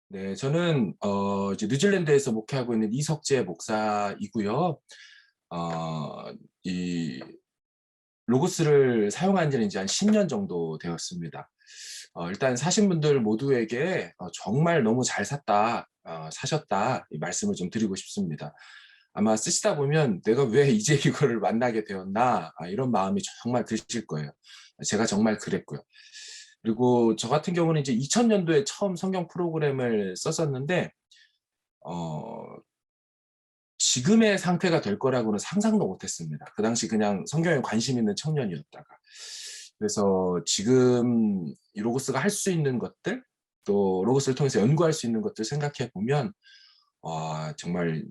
네, 저는 이제 뉴질랜드에서 목회하고 있는 이석재 목사이고요. 이 로고스를 사용한 지는 이제 한 10년 정도 되었습니다. 일단 사신 분들 모두에게 정말 너무 잘 샀다, 사셨다 이 말씀을 좀 드리고 싶습니다. 아마 쓰시다 보면 내가 왜 이제 이거를 만나게 되었나 이런 마음이 정말 드실 거예요. 제가 정말 그랬고요. 그리고 저 같은 경우는 이제 2000년도에 처음 성경 프로그램을 썼었는데 어, 지금의 상태가 될 거라고는 상상도 못했습니다. 그 당시 그냥 성경에 관심 있는 청년이었다가. 그래서 지금 이 로고스가 할 수 있는 것들, 또 로고스를 통해서 연구할 수 있는 것들 생각해 보면 정말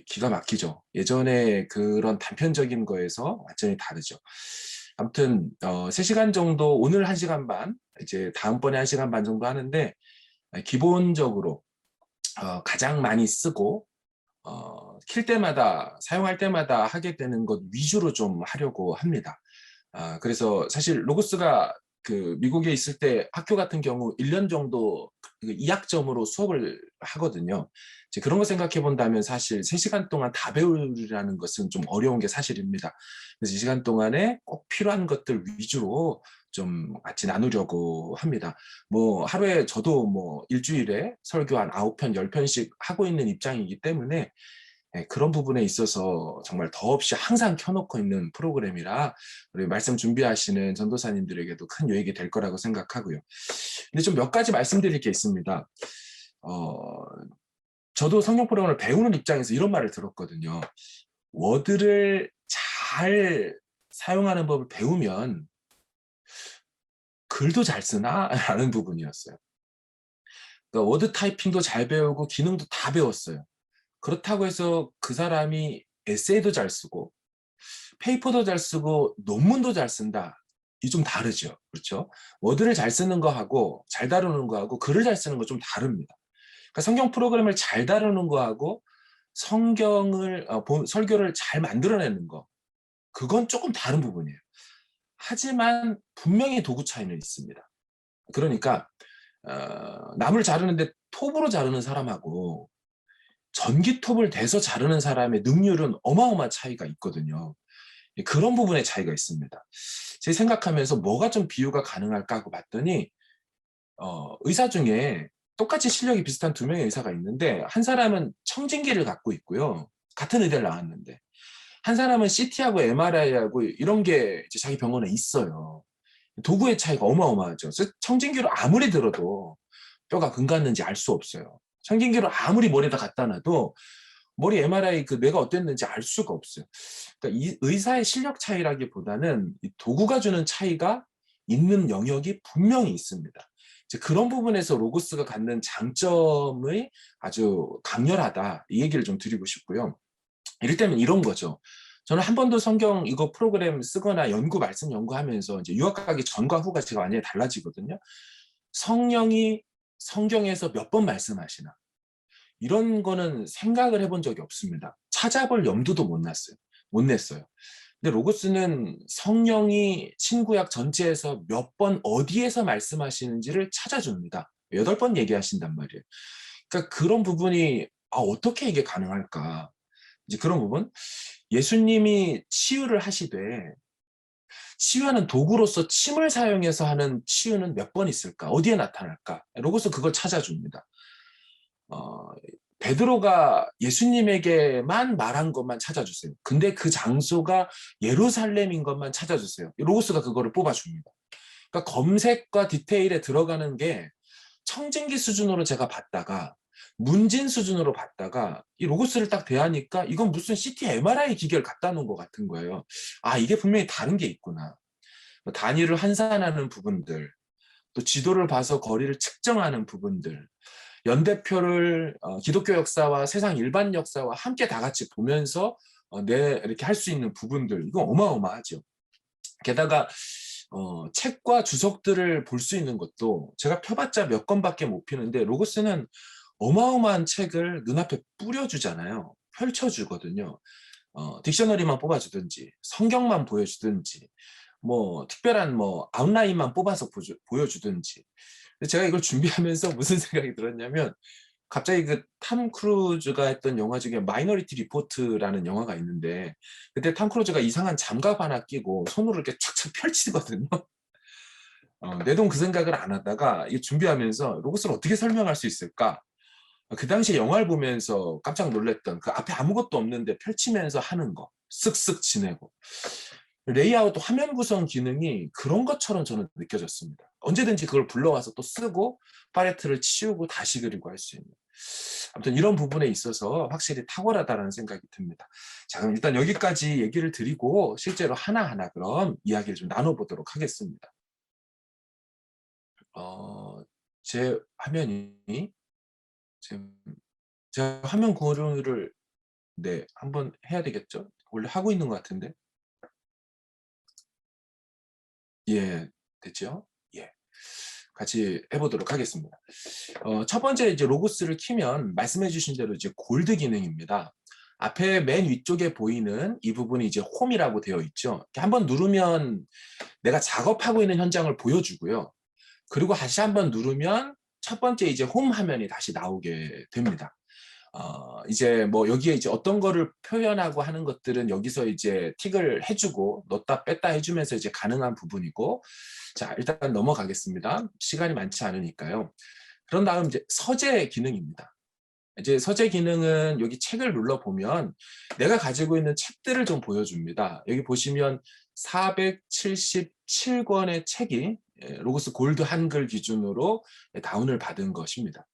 기가 막히죠. 예전에 그런 단편적인 거에서 완전히 다르죠. 아무튼 3시간 정도, 오늘 1시간 반, 이제 다음번에 1시간 반 정도 하는데 기본적으로 가장 많이 쓰고 킬 때마다 사용할 때마다 하게 되는 것 위주로 좀 하려고 합니다. 그래서 사실 로고스가 그 미국에 있을 때 학교 같은 경우 1년 정도 그 2학점으로 수업을 하거든요. 이제 그런 거 생각해 본다면 사실 3시간 동안 다 배우리라는 것은 좀 어려운 게 사실입니다. 그래서 이 시간 동안에 꼭 필요한 것들 위주로 좀 같이 나누려고 합니다. 뭐 하루에 저도 뭐 일주일에 설교 한 9편, 10편씩 하고 있는 입장이기 때문에 그런 부분에 있어서 정말 더없이 항상 켜놓고 있는 프로그램이라 우리 말씀 준비하시는 전도사님들에게도 큰 유익이 될 거라고 생각하고요. 근데 좀 몇 가지 말씀드릴 게 있습니다. 어, 저도 성경 프로그램을 배우는 입장에서 이런 말을 들었거든요. 워드를 잘 사용하는 법을 배우면 글도 잘 쓰나? 라는 부분이었어요. 그러니까 워드 타이핑도 잘 배우고 기능도 다 배웠어요. 그렇다고 해서 그 사람이 에세이도 잘 쓰고 페이퍼도 잘 쓰고 논문도 잘 쓴다. 이 좀 다르죠. 그렇죠? 워드를 잘 쓰는 거하고 잘 다루는 거하고 글을 잘 쓰는 거 좀 다릅니다. 그러니까 성경 프로그램을 잘 다루는 거하고 성경을 설교를 잘 만들어내는 거 그건 조금 다른 부분이에요. 하지만 분명히 도구 차이는 있습니다. 그러니까 나무를 자르는데 톱으로 자르는 사람하고 전기톱을 대서 자르는 사람의 능률은 어마어마한 차이가 있거든요. 그런 부분에 차이가 있습니다. 제 생각하면서 뭐가 좀 비유가 가능할까 하고 봤더니 의사 중에 똑같이 실력이 비슷한 두 명의 의사가 있는데 한 사람은 청진기를 갖고 있고요. 같은 의대를 나왔는데 한 사람은 CT하고 MRI하고 이런 게 이제 자기 병원에 있어요. 도구의 차이가 어마어마하죠. 그래서 청진기로 아무리 들어도 뼈가 금갔는지 알 수 없어요. 청진기로 아무리 머리에다 갖다 놔도 머리 MRI 그 뇌가 어땠는지 알 수가 없어요. 그러니까 이 의사의 실력 차이라기보다는 이 도구가 주는 차이가 있는 영역이 분명히 있습니다. 이제 그런 부분에서 로고스가 갖는 장점이 아주 강렬하다. 이 얘기를 좀 드리고 싶고요. 이를테면 이런 거죠. 저는 한 번도 성경 이거 프로그램 쓰거나 말씀 연구하면서 이제 유학 가기 전과 후가 제가 완전히 달라지거든요. 성령이 성경에서 몇 번 말씀하시나. 이런 거는 생각을 해본 적이 없습니다. 찾아볼 염두도 못 냈어요. 근데 로고스는 성령이 신구약 전체에서 몇 번 어디에서 말씀하시는지를 찾아줍니다. 8번 얘기하신단 말이에요. 그러니까 그런 부분이 어떻게 이게 가능할까? 이제 그런 부분. 예수님이 치유를 하시되 치유하는 도구로서 침을 사용해서 하는 치유는 몇 번 있을까? 어디에 나타날까? 로고스 그걸 찾아줍니다. 어, 베드로가 예수님에게만 말한 것만 찾아주세요. 근데 그 장소가 예루살렘인 것만 찾아주세요. 로고스가 그거를 뽑아줍니다. 그러니까 검색과 디테일에 들어가는 게 청진기 수준으로 제가 봤다가 문진 수준으로 봤다가 이 로고스를 딱 대하니까 이건 무슨 CT MRI 기계를 갖다 놓은 것 같은 거예요. 이게 분명히 다른 게 있구나. 단위를 환산하는 부분들, 또 지도를 봐서 거리를 측정하는 부분들, 연대표를 기독교 역사와 세상 일반 역사와 함께 다 같이 보면서 이렇게 할 수 있는 부분들, 이거 어마어마하죠. 게다가 책과 주석들을 볼 수 있는 것도 제가 펴봤자 몇 권밖에 못 피는데 로고스는 어마어마한 책을 눈앞에 뿌려주잖아요. 펼쳐주거든요. 딕셔너리만 뽑아주든지 성경만 보여주든지 뭐 특별한 뭐 아웃라인만 뽑아서 보여주든지 제가 이걸 준비하면서 무슨 생각이 들었냐면 갑자기 그 탐 크루즈가 했던 영화 중에 마이너리티 리포트라는 영화가 있는데 그때 탐 크루즈가 이상한 장갑 하나 끼고 손으로 이렇게 촥촥 펼치거든요. 내동 그 생각을 안 하다가 이 준비하면서 로봇을 어떻게 설명할 수 있을까? 그 당시에 영화를 보면서 깜짝 놀랐던 그 앞에 아무것도 없는데 펼치면서 하는 거 쓱쓱 지내고 레이아웃 화면 구성 기능이 그런 것처럼 저는 느껴졌습니다. 언제든지 그걸 불러와서 또 쓰고 팔레트를 치우고 다시 그리고 할 수 있는 아무튼 이런 부분에 있어서 확실히 탁월하다는 생각이 듭니다. 자, 그럼 일단 여기까지 얘기를 드리고 실제로 하나하나 그럼 이야기를 좀 나눠보도록 하겠습니다. 제 화면이 지금 제가 화면 공유를 네, 한번 해야 되겠죠? 원래 하고 있는 것 같은데. 예, 됐죠? 예. 같이 해보도록 하겠습니다. 첫 번째 이제 로고스를 키면 말씀해주신 대로 이제 골드 기능입니다. 앞에 맨 위쪽에 보이는 이 부분이 이제 홈이라고 되어 있죠. 한번 누르면 내가 작업하고 있는 현장을 보여주고요. 그리고 다시 한번 누르면 첫 번째 이제 홈 화면이 다시 나오게 됩니다. 이제 뭐 여기에 이제 어떤 거를 표현하고 하는 것들은 여기서 이제 틱을 해주고 넣었다 뺐다 해주면서 이제 가능한 부분이고 자 일단 넘어가겠습니다. 시간이 많지 않으니까요. 그런 다음 이제 서재 기능입니다. 이제 서재 기능은 여기 책을 눌러보면 내가 가지고 있는 책들을 좀 보여줍니다. 여기 보시면 477권의 책이 로고스 골드 한글 기준으로 다운을 받은 것입니다.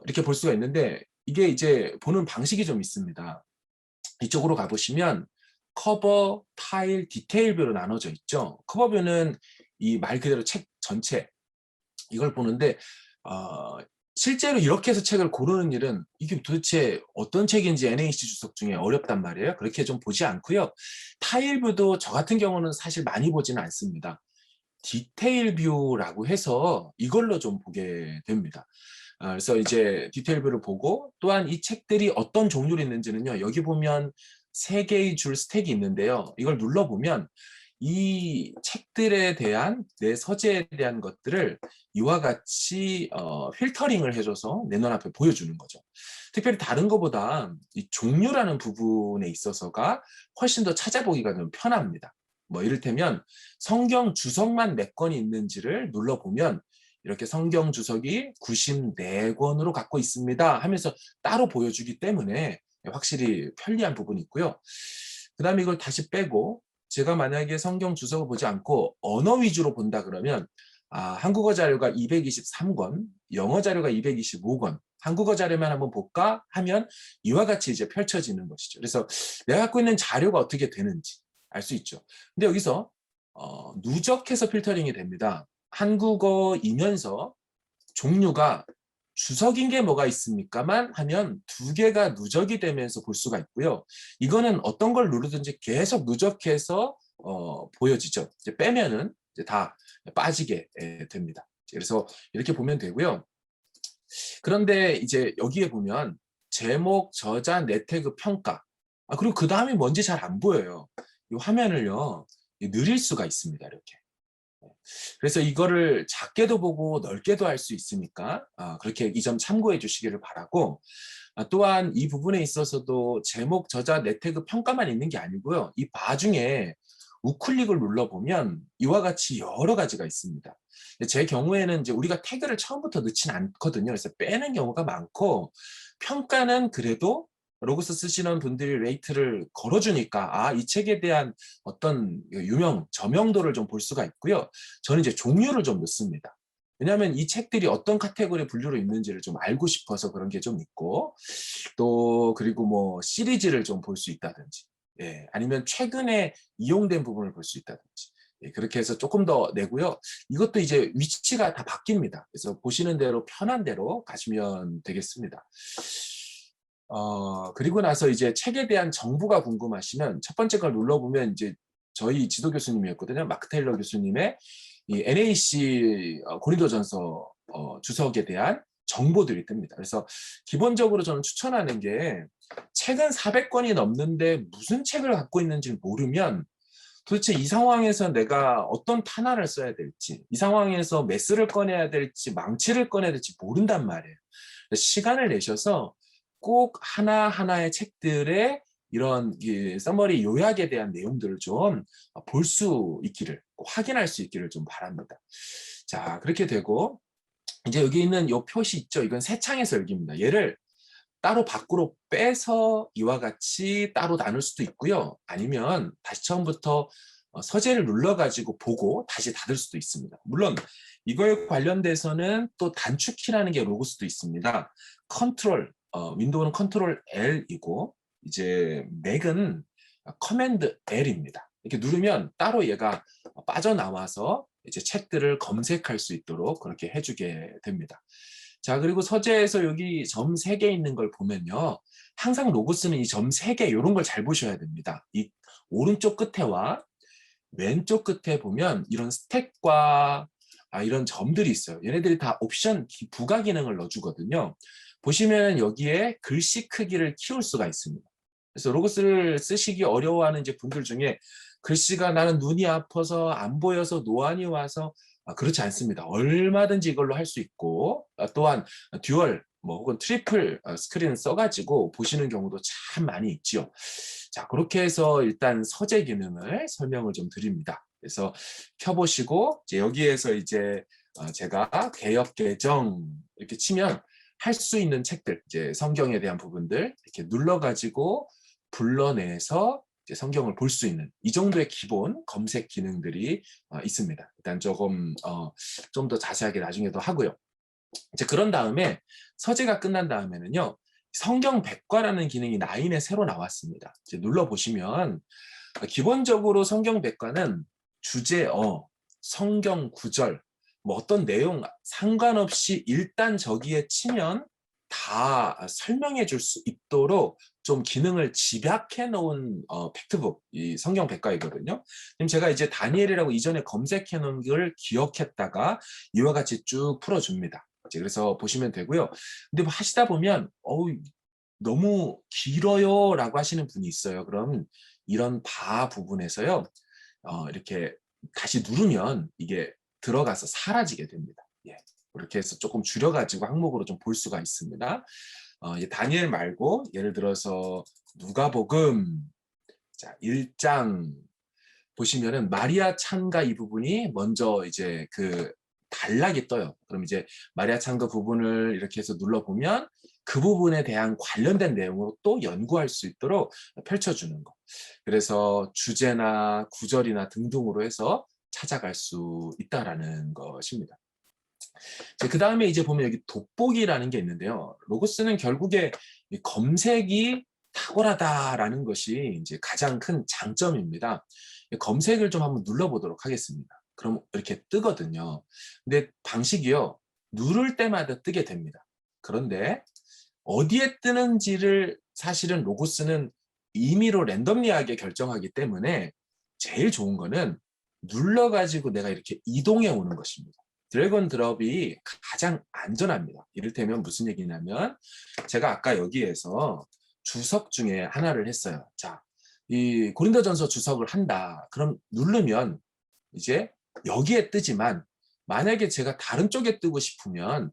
이렇게 볼 수가 있는데 이게 이제 보는 방식이 좀 있습니다. 이쪽으로 가보시면 커버, 타일, 디테일 뷰로 나눠져 있죠. 커버 뷰는 이 말 그대로 책 전체 이걸 보는데 실제로 이렇게 해서 책을 고르는 일은 이게 도대체 어떤 책인지 NAC 주석 중에 어렵단 말이에요. 그렇게 좀 보지 않고요. 타일 뷰도 저 같은 경우는 사실 많이 보지는 않습니다. 디테일 뷰라고 해서 이걸로 좀 보게 됩니다. 그래서 이제 디테일 뷰를 보고 또한 이 책들이 어떤 종류로 있는지는요. 여기 보면 3개의 줄 스택이 있는데요. 이걸 눌러보면 이 책들에 대한 내 서재에 대한 것들을 이와 같이 필터링을 해줘서 내 눈앞에 보여주는 거죠. 특별히 다른 것보다 이 종류라는 부분에 있어서가 훨씬 더 찾아보기가 좀 편합니다. 뭐 이를테면 성경 주석만 몇 권이 있는지를 눌러보면 이렇게 성경 주석이 94권으로 갖고 있습니다 하면서 따로 보여주기 때문에 확실히 편리한 부분이 있고요. 그 다음에 이걸 다시 빼고 제가 만약에 성경 주석을 보지 않고 언어 위주로 본다 그러면 한국어 자료가 223권, 영어 자료가 225권, 한국어 자료만 한번 볼까 하면 이와 같이 이제 펼쳐지는 것이죠. 그래서 내가 갖고 있는 자료가 어떻게 되는지 알 수 있죠. 근데 여기서 누적해서 필터링이 됩니다. 한국어이면서 종류가 주석인 게 뭐가 있습니까만 하면 2개가 누적이 되면서 볼 수가 있고요. 이거는 어떤 걸 누르든지 계속 누적해서 보여지죠. 이제 빼면은 이제 다 빠지게 됩니다. 그래서 이렇게 보면 되고요. 그런데 이제 여기에 보면 제목, 저자, 네태그, 평가 그리고 그 다음이 뭔지 잘 안 보여요. 이 화면을요 느릴 수가 있습니다. 이렇게. 그래서 이거를 작게도 보고 넓게도 할 수 있으니까 그렇게 이 점 참고해 주시기를 바라고 또한 이 부분에 있어서도 제목, 저자, 네태그, 평가만 있는 게 아니고요. 이 바 중에 우클릭을 눌러보면 이와 같이 여러 가지가 있습니다. 제 경우에는 이제 우리가 태그를 처음부터 넣지는 않거든요. 그래서 빼는 경우가 많고 평가는 그래도 로고스 쓰시는 분들이 레이트를 걸어주니까 이 책에 대한 어떤 유명, 저명도를 좀 볼 수가 있고요. 저는 이제 종류를 좀 넣습니다. 왜냐하면 이 책들이 어떤 카테고리 분류로 있는지를 좀 알고 싶어서 그런 게 좀 있고 또 그리고 뭐 시리즈를 좀 볼 수 있다든지 아니면 최근에 이용된 부분을 볼 수 있다든지 그렇게 해서 조금 더 내고요. 이것도 이제 위치가 다 바뀝니다. 그래서 보시는 대로 편한 대로 가시면 되겠습니다. 그리고 나서 이제 책에 대한 정보가 궁금하시면 첫 번째 걸 눌러보면 이제 저희 지도 교수님이었거든요. 마크 테일러 교수님의 이 NAC 고린도전서 주석에 대한 정보들이 뜹니다. 그래서 기본적으로 저는 추천하는 게 책은 400권이 넘는데 무슨 책을 갖고 있는지 모르면 도대체 이 상황에서 내가 어떤 탄화를 써야 될지, 이 상황에서 메스를 꺼내야 될지, 망치를 꺼내야 될지 모른단 말이에요. 시간을 내셔서 꼭 하나하나의 책들의 이런 서머리 요약에 대한 내용들을 좀 볼 수 있기를, 확인할 수 있기를 좀 바랍니다. 자, 그렇게 되고 이제 여기 있는 이 표시 있죠? 이건 새 창의 설계입니다. 얘를 따로 밖으로 빼서 이와 같이 따로 나눌 수도 있고요. 아니면 다시 처음부터 서재를 눌러가지고 보고 다시 닫을 수도 있습니다. 물론 이거에 관련돼서는 또 단축키라는 게 로고스도 있습니다. 컨트롤, 윈도우는 컨트롤 L이고 이제 맥은 커맨드 L입니다. 이렇게 누르면 따로 얘가 빠져나와서 이제 책들을 검색할 수 있도록 그렇게 해주게 됩니다. 자, 그리고 서재에서 여기 점 3개 있는 걸 보면요. 항상 로고스는 이 점 3개 이런 걸 잘 보셔야 됩니다. 이 오른쪽 끝에와 왼쪽 끝에 보면 이런 스택과 이런 점들이 있어요. 얘네들이 다 옵션 부가 기능을 넣어주거든요. 보시면 여기에 글씨 크기를 키울 수가 있습니다. 그래서 로고스를 쓰시기 어려워하는 이제 분들 중에 글씨가 나는 눈이 아파서 안 보여서 노안이 와서 그렇지 않습니다. 얼마든지 이걸로 할 수 있고 또한 듀얼 혹은 트리플 스크린을 써가지고 보시는 경우도 참 많이 있지요. 자, 그렇게 해서 일단 서재 기능을 설명을 좀 드립니다. 그래서 켜보시고 이제 여기에서 이제 제가 개역 계정 이렇게 치면 할 수 있는 책들, 이제 성경에 대한 부분들 이렇게 눌러가지고 불러내서 이제 성경을 볼 수 있는 이 정도의 기본 검색 기능들이 있습니다. 일단 조금 좀 더 자세하게 나중에도 하고요. 이제 그런 다음에 서재가 끝난 다음에는요. 성경 백과라는 기능이 9에 새로 나왔습니다. 이제 눌러보시면 기본적으로 성경 백과는 주제어, 성경 구절, 어떤 내용 상관없이 일단 저기에 치면 다 설명해 줄 수 있도록 좀 기능을 집약해 놓은 팩트북, 이 성경 백과이거든요. 그럼 제가 이제 다니엘이라고 이전에 검색해 놓은 걸 기억했다가 이와 같이 쭉 풀어줍니다. 그래서 보시면 되고요. 근데 뭐 하시다 보면 너무 길어요 라고 하시는 분이 있어요. 그럼 이런 바 부분에서요. 이렇게 다시 누르면 이게 들어가서 사라지게 됩니다. 예. 이렇게 해서 조금 줄여가지고 항목으로 좀 볼 수가 있습니다. 다니엘 말고 예를 들어서 누가복음 자 1장 보시면은 마리아 찬가 이 부분이 먼저 이제 그 단락이 떠요. 그럼 이제 마리아 찬가 부분을 이렇게 해서 눌러보면 그 부분에 대한 관련된 내용으로 또 연구할 수 있도록 펼쳐주는 거. 그래서 주제나 구절이나 등등으로 해서 찾아갈 수 있다라는 것입니다. 그 다음에 이제 보면 여기 돋보기라는 게 있는데요. 로고스는 결국에 검색이 탁월하다라는 것이 이제 가장 큰 장점입니다. 검색을 좀 한번 눌러보도록 하겠습니다. 그럼 이렇게 뜨거든요. 근데 방식이요. 누를 때마다 뜨게 됩니다. 그런데 어디에 뜨는지를 사실은 로고스는 임의로 랜덤리하게 결정하기 때문에 제일 좋은 거는 눌러가지고 내가 이렇게 이동해 오는 것입니다. 드래곤 드롭이 가장 안전합니다. 이를테면 무슨 얘기냐면 제가 아까 여기에서 주석 중에 하나를 했어요. 자, 이 고린도전서 주석을 한다. 그럼 누르면 이제 여기에 뜨지만 만약에 제가 다른 쪽에 뜨고 싶으면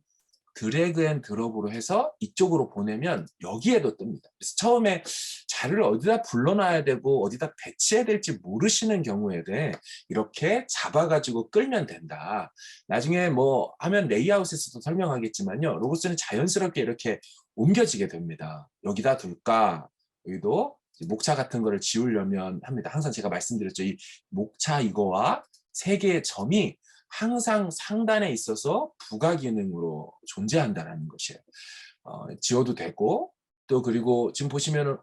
드래그 앤 드롭으로 해서 이쪽으로 보내면 여기에도 뜹니다. 그래서 처음에 자료를 어디다 불러놔야 되고 어디다 배치해야 될지 모르시는 경우에는 이렇게 잡아가지고 끌면 된다. 나중에 뭐 하면 레이아웃에서도 설명하겠지만요. 로고스는 자연스럽게 이렇게 옮겨지게 됩니다. 여기다 둘까? 여기도 목차 같은 거를 지우려면 합니다. 항상 제가 말씀드렸죠. 이 목차 이거와 세 개의 점이 항상 상단에 있어서 부가 기능으로 존재한다는 것이에요. 지워도 되고 또 그리고 지금 보시면은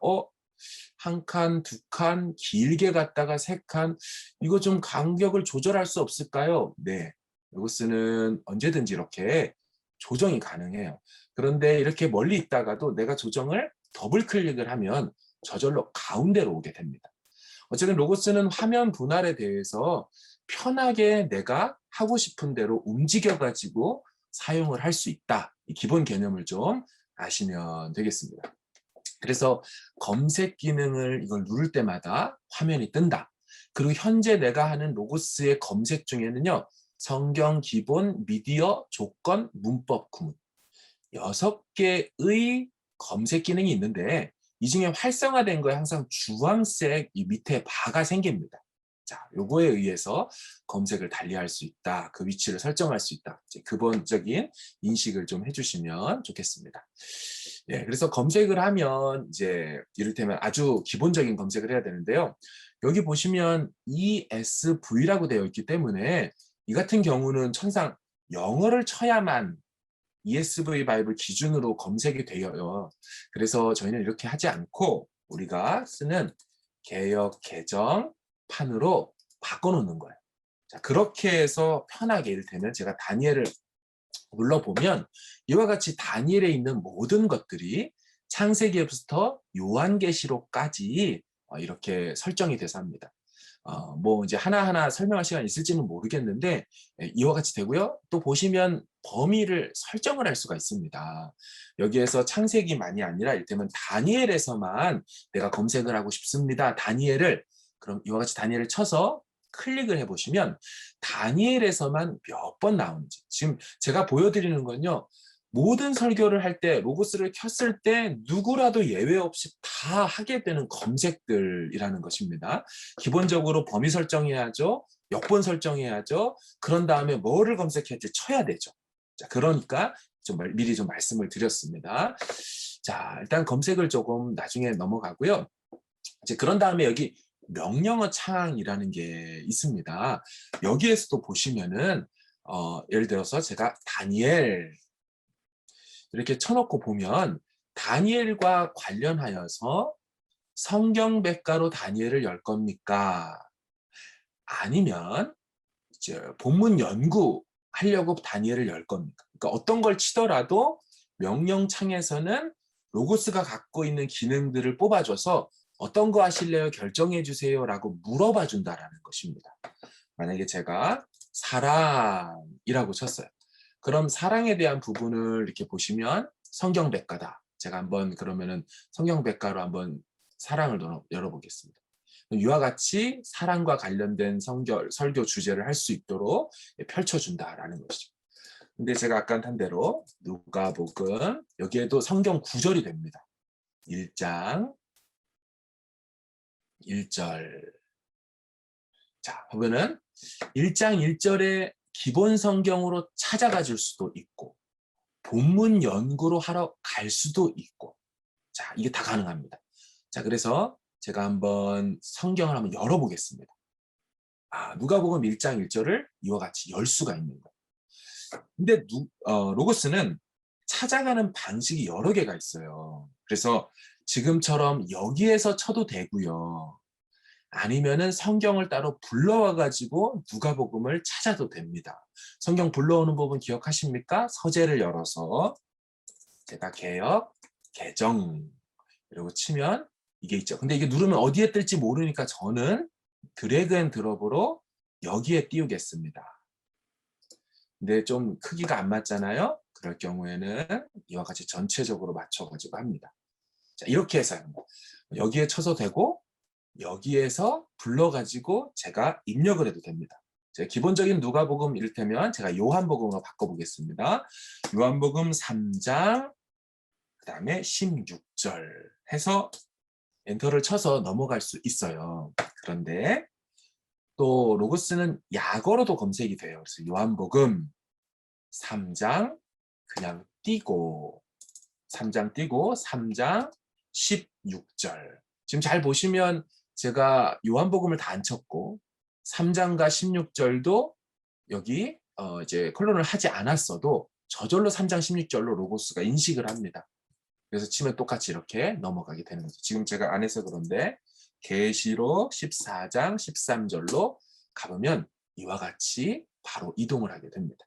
한 칸, 두 칸, 길게 갔다가 세 칸, 이거 좀 간격을 조절할 수 없을까요? 네. 이것은 언제든지 이렇게 조정이 가능해요. 그런데 이렇게 멀리 있다가도 내가 조정을 더블 클릭을 하면 저절로 가운데로 오게 됩니다. 어쨌든 로고스는 화면 분할에 대해서 편하게 내가 하고 싶은 대로 움직여가지고 사용을 할 수 있다. 이 기본 개념을 좀 아시면 되겠습니다. 그래서 검색 기능을 이걸 누를 때마다 화면이 뜬다. 그리고 현재 내가 하는 로고스의 검색 중에는요. 성경 기본, 미디어, 조건, 문법 구문 6개의 검색 기능이 있는데 이 중에 활성화된 거에 항상 주황색 이 밑에 바가 생깁니다. 자, 요거에 의해서 검색을 달리할 수 있다. 그 위치를 설정할 수 있다. 이제 기본적인 인식을 좀 해주시면 좋겠습니다. 예, 그래서 검색을 하면 이제 이를테면 아주 기본적인 검색을 해야 되는데요. 여기 보시면 ESV라고 되어 있기 때문에 이 같은 경우는 천상 영어를 쳐야만 ESV 바이블 기준으로 검색이 되어요. 그래서 저희는 이렇게 하지 않고 우리가 쓰는 개역 개정판으로 바꿔놓는 거예요. 자, 그렇게 해서 편하게 이를테면 제가 다니엘을 눌러보면 이와 같이 다니엘에 있는 모든 것들이 창세기부터 요한계시록까지 이렇게 설정이 돼서 합니다. 뭐 이제 하나하나 설명할 시간이 있을지는 모르겠는데 이와 같이 되고요. 또 보시면 범위를 설정을 할 수가 있습니다. 여기에서 창세기만이 아니라 이를테면 다니엘에서만 내가 검색을 하고 싶습니다. 다니엘을 그럼 이와 같이 다니엘을 쳐서 클릭을 해보시면 다니엘에서만 몇 번 나오는지 지금 제가 보여드리는 건요. 모든 설교를 할 때 로고스를 켰을 때 누구라도 예외 없이 다 하게 되는 검색들이라는 것입니다. 기본적으로 범위 설정해야죠. 역번 설정해야죠. 그런 다음에 뭐를 검색할지 쳐야 되죠. 자, 그러니까 좀 미리 좀 말씀을 드렸습니다. 자, 일단 검색을 조금 나중에 넘어가고요. 이제 그런 다음에 여기 명령어 창이라는 게 있습니다. 여기에서도 보시면은 예를 들어서 제가 다니엘 이렇게 쳐놓고 보면 다니엘과 관련하여서 성경백과로 다니엘을 열 겁니까? 아니면 이제 본문 연구하려고 다니엘을 열 겁니까? 그러니까 어떤 걸 치더라도 명령창에서는 로고스가 갖고 있는 기능들을 뽑아줘서 어떤 거 하실래요? 결정해 주세요라고 물어봐 준다라는 것입니다. 만약에 제가 사랑이라고 쳤어요. 그럼 사랑에 대한 부분을 이렇게 보시면 성경백과다. 제가 한번 그러면은 성경백과로 한번 사랑을 열어보겠습니다. 이와 같이 사랑과 관련된 설교 주제를 할 수 있도록 펼쳐준다라는 것이죠. 근데 제가 아까 한 대로 누가복음 여기에도 성경 구절이 됩니다. 1장 1절. 자, 보면은 1장 1절에 기본 성경으로 찾아가 줄 수도 있고 본문 연구로 하러 갈 수도 있고 자, 이게 다 가능합니다. 자, 그래서 제가 한번 성경을 한번 열어보겠습니다. 누가복음 1장 1절을 이와 같이 열 수가 있는 거예요. 근데 로고스는 찾아가는 방식이 여러 개가 있어요. 그래서 지금처럼 여기에서 쳐도 되고요. 아니면은 성경을 따로 불러와가지고 누가복음을 찾아도 됩니다. 성경 불러오는 부분 기억하십니까? 서재를 열어서 제가 개역, 개정 이러고 치면 이게 있죠. 근데 이게 누르면 어디에 뜰지 모르니까 저는 드래그 앤 드롭으로 여기에 띄우겠습니다. 근데 좀 크기가 안 맞잖아요. 그럴 경우에는 이와 같이 전체적으로 맞춰가지고 합니다. 자, 이렇게 해서 여기에 쳐서 되고 여기에서 불러가지고 제가 입력을 해도 됩니다. 제가 기본적인 누가복음 이를테면 제가 요한복음으로 바꿔보겠습니다. 요한복음 3장 그 다음에 16절 해서 엔터를 쳐서 넘어갈 수 있어요. 그런데 또 로고스는 약어로도 검색이 돼요. 그래서 요한복음 3장 그냥 띄고 3장 띄고 3장 16절 지금 잘 보시면 제가 요한복음을 다 안 쳤고 3장과 16절도 여기 이제 콜론을 하지 않았어도 저절로 3장 16절로 로고스가 인식을 합니다. 그래서 치면 똑같이 이렇게 넘어가게 되는 거죠. 지금 제가 안 해서 그런데 계시록 14장 13절로 가보면 이와 같이 바로 이동을 하게 됩니다.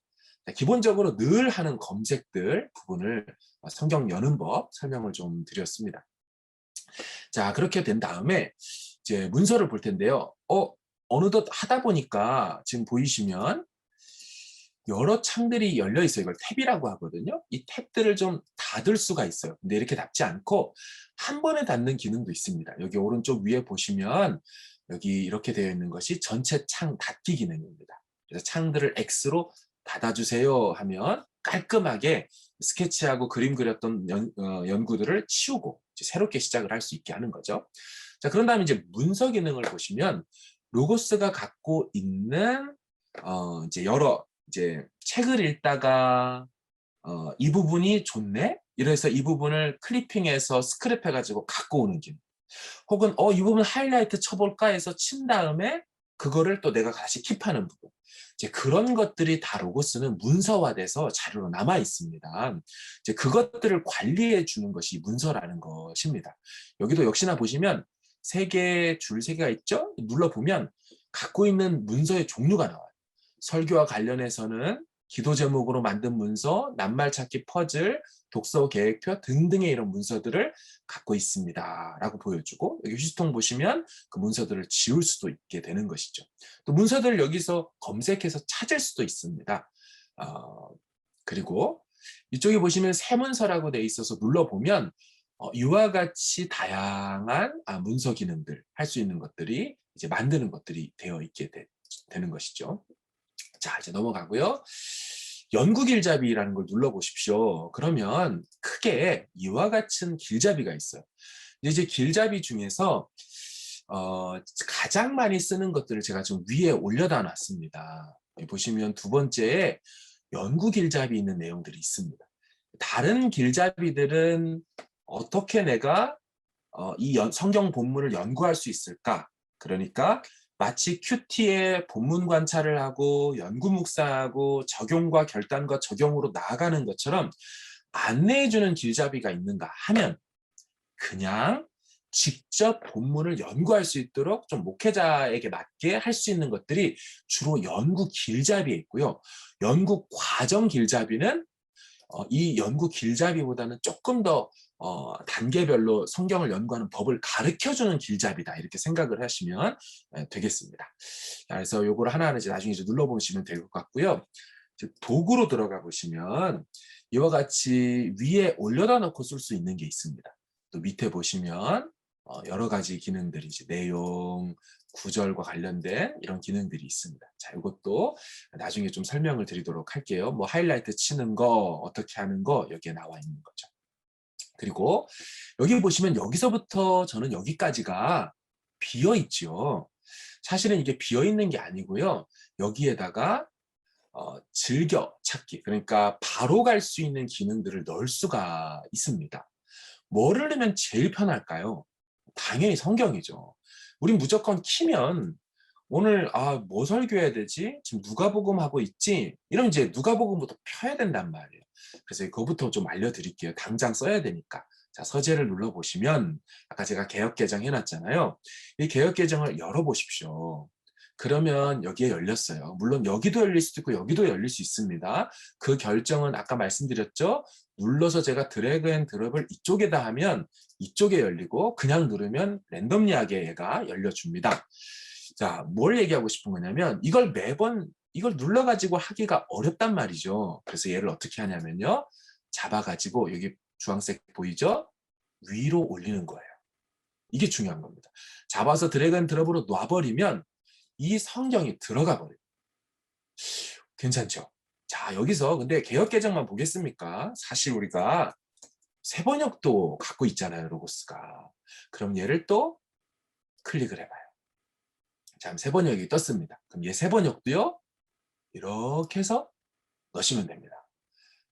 기본적으로 늘 하는 검색들 부분을 성경 여는 법 설명을 좀 드렸습니다. 자, 그렇게 된 다음에 이제 문서를 볼 텐데요. 어느덧 하다 보니까 지금 보이시면 여러 창들이 열려 있어요. 이걸 탭이라고 하거든요. 이 탭들을 좀 닫을 수가 있어요. 근데 이렇게 닫지 않고 한 번에 닫는 기능도 있습니다. 여기 오른쪽 위에 보시면 여기 이렇게 되어 있는 것이 전체 창 닫기 기능입니다. 그래서 창들을 X로 닫아주세요 하면 깔끔하게 스케치하고 그림 그렸던 연구들을 치우고 이제 새롭게 시작을 할 수 있게 하는 거죠. 자, 그런 다음에 이제 문서 기능을 보시면 로고스가 갖고 있는 이제 여러 이제 책을 읽다가 이 부분이 좋네? 이래서 이 부분을 클리핑해서 스크랩해가지고 갖고 오는 기능. 혹은 이 부분 하이라이트 쳐볼까 해서 친 다음에 그거를 또 내가 다시 킵하는 부분. 이제 그런 것들이 다 로고스는 문서화돼서 자료로 남아 있습니다. 이제 그것들을 관리해 주는 것이 문서라는 것입니다. 여기도 역시나 보시면 줄 세 개가 있죠? 눌러보면 갖고 있는 문서의 종류가 나와요. 설교와 관련해서는 기도 제목으로 만든 문서, 낱말 찾기 퍼즐, 독서 계획표 등등의 이런 문서들을 갖고 있습니다. 라고 보여주고 여기 휴지통 보시면 그 문서들을 지울 수도 있게 되는 것이죠. 또 문서들을 여기서 검색해서 찾을 수도 있습니다. 그리고 이쪽에 보시면 새 문서라고 돼 있어서 눌러보면 이와 같이 다양한 문서 기능들 할 수 있는 것들이 이제 만드는 것들이 되어 있게 되는 것이죠. 자, 이제 넘어가고요. 연구 길잡이라는 걸 눌러보십시오. 그러면 크게 이와 같은 길잡이가 있어요. 이제 길잡이 중에서 가장 많이 쓰는 것들을 제가 좀 위에 올려다 놨습니다. 보시면 두 번째에 연구 길잡이 있는 내용들이 있습니다. 다른 길잡이들은 어떻게 내가 이 성경 본문을 연구할 수 있을까? 그러니까 마치 큐티의 본문 관찰을 하고 연구 묵상하고 적용과 결단과 적용으로 나아가는 것처럼 안내해주는 길잡이가 있는가 하면 그냥 직접 본문을 연구할 수 있도록 좀 목회자에게 맞게 할 수 있는 것들이 주로 연구 길잡이에 있고요. 연구 과정 길잡이는 이 연구 길잡이보다는 조금 더 단계별로 성경을 연구하는 법을 가르쳐주는 길잡이다 이렇게 생각을 하시면 되겠습니다. 그래서 요거를 하나하나 이제 나중에 이제 눌러보시면 될 것 같고요. 도구로 들어가 보시면 이와 같이 위에 올려다 놓고 쓸 수 있는 게 있습니다. 또 밑에 보시면 여러 가지 기능들이 이제 내용, 구절과 관련된 이런 기능들이 있습니다. 자, 이것도 나중에 좀 설명을 드리도록 할게요. 뭐 하이라이트 치는 거, 어떻게 하는 거 여기에 나와 있는 거죠. 그리고 여기 보시면 여기서부터 저는 여기까지가 비어 있죠. 사실은 이게 비어 있는 게 아니고요. 여기에다가 즐겨 찾기, 그러니까 바로 갈 수 있는 기능들을 넣을 수가 있습니다. 뭐를 넣으면 제일 편할까요? 당연히 성경이죠. 우린 무조건 키면 오늘 뭐 설교해야 되지? 지금 누가복음 하고 있지? 이러면 이제 누가복음부터 펴야 된단 말이에요. 그래서 그거부터 좀 알려드릴게요. 당장 써야 되니까. 자, 서재를 눌러보시면 아까 제가 개역 개정 해놨잖아요. 이 개역 개정을 열어보십시오. 그러면 여기에 열렸어요. 물론 여기도 열릴 수도 있고 여기도 열릴 수 있습니다. 그 결정은 아까 말씀드렸죠? 눌러서 제가 드래그 앤 드롭을 이쪽에다 하면 이쪽에 열리고 그냥 누르면 랜덤리하게 얘가 열려줍니다. 자, 뭘 얘기하고 싶은 거냐면 이걸 매번 이걸 눌러가지고 하기가 어렵단 말이죠. 그래서 얘를 어떻게 하냐면요. 잡아가지고 여기 주황색 보이죠? 위로 올리는 거예요. 이게 중요한 겁니다. 잡아서 드래그 앤 드롭으로 놔버리면 이 성경이 들어가 버려요. 괜찮죠? 자, 여기서 근데 개역 개정만 보겠습니까? 사실 우리가 새 번역도 갖고 있잖아요, 로고스가. 그럼 얘를 또 클릭을 해봐요. 자, 새 번역이 떴습니다. 그럼 얘 새 번역도요, 이렇게 해서 넣으시면 됩니다.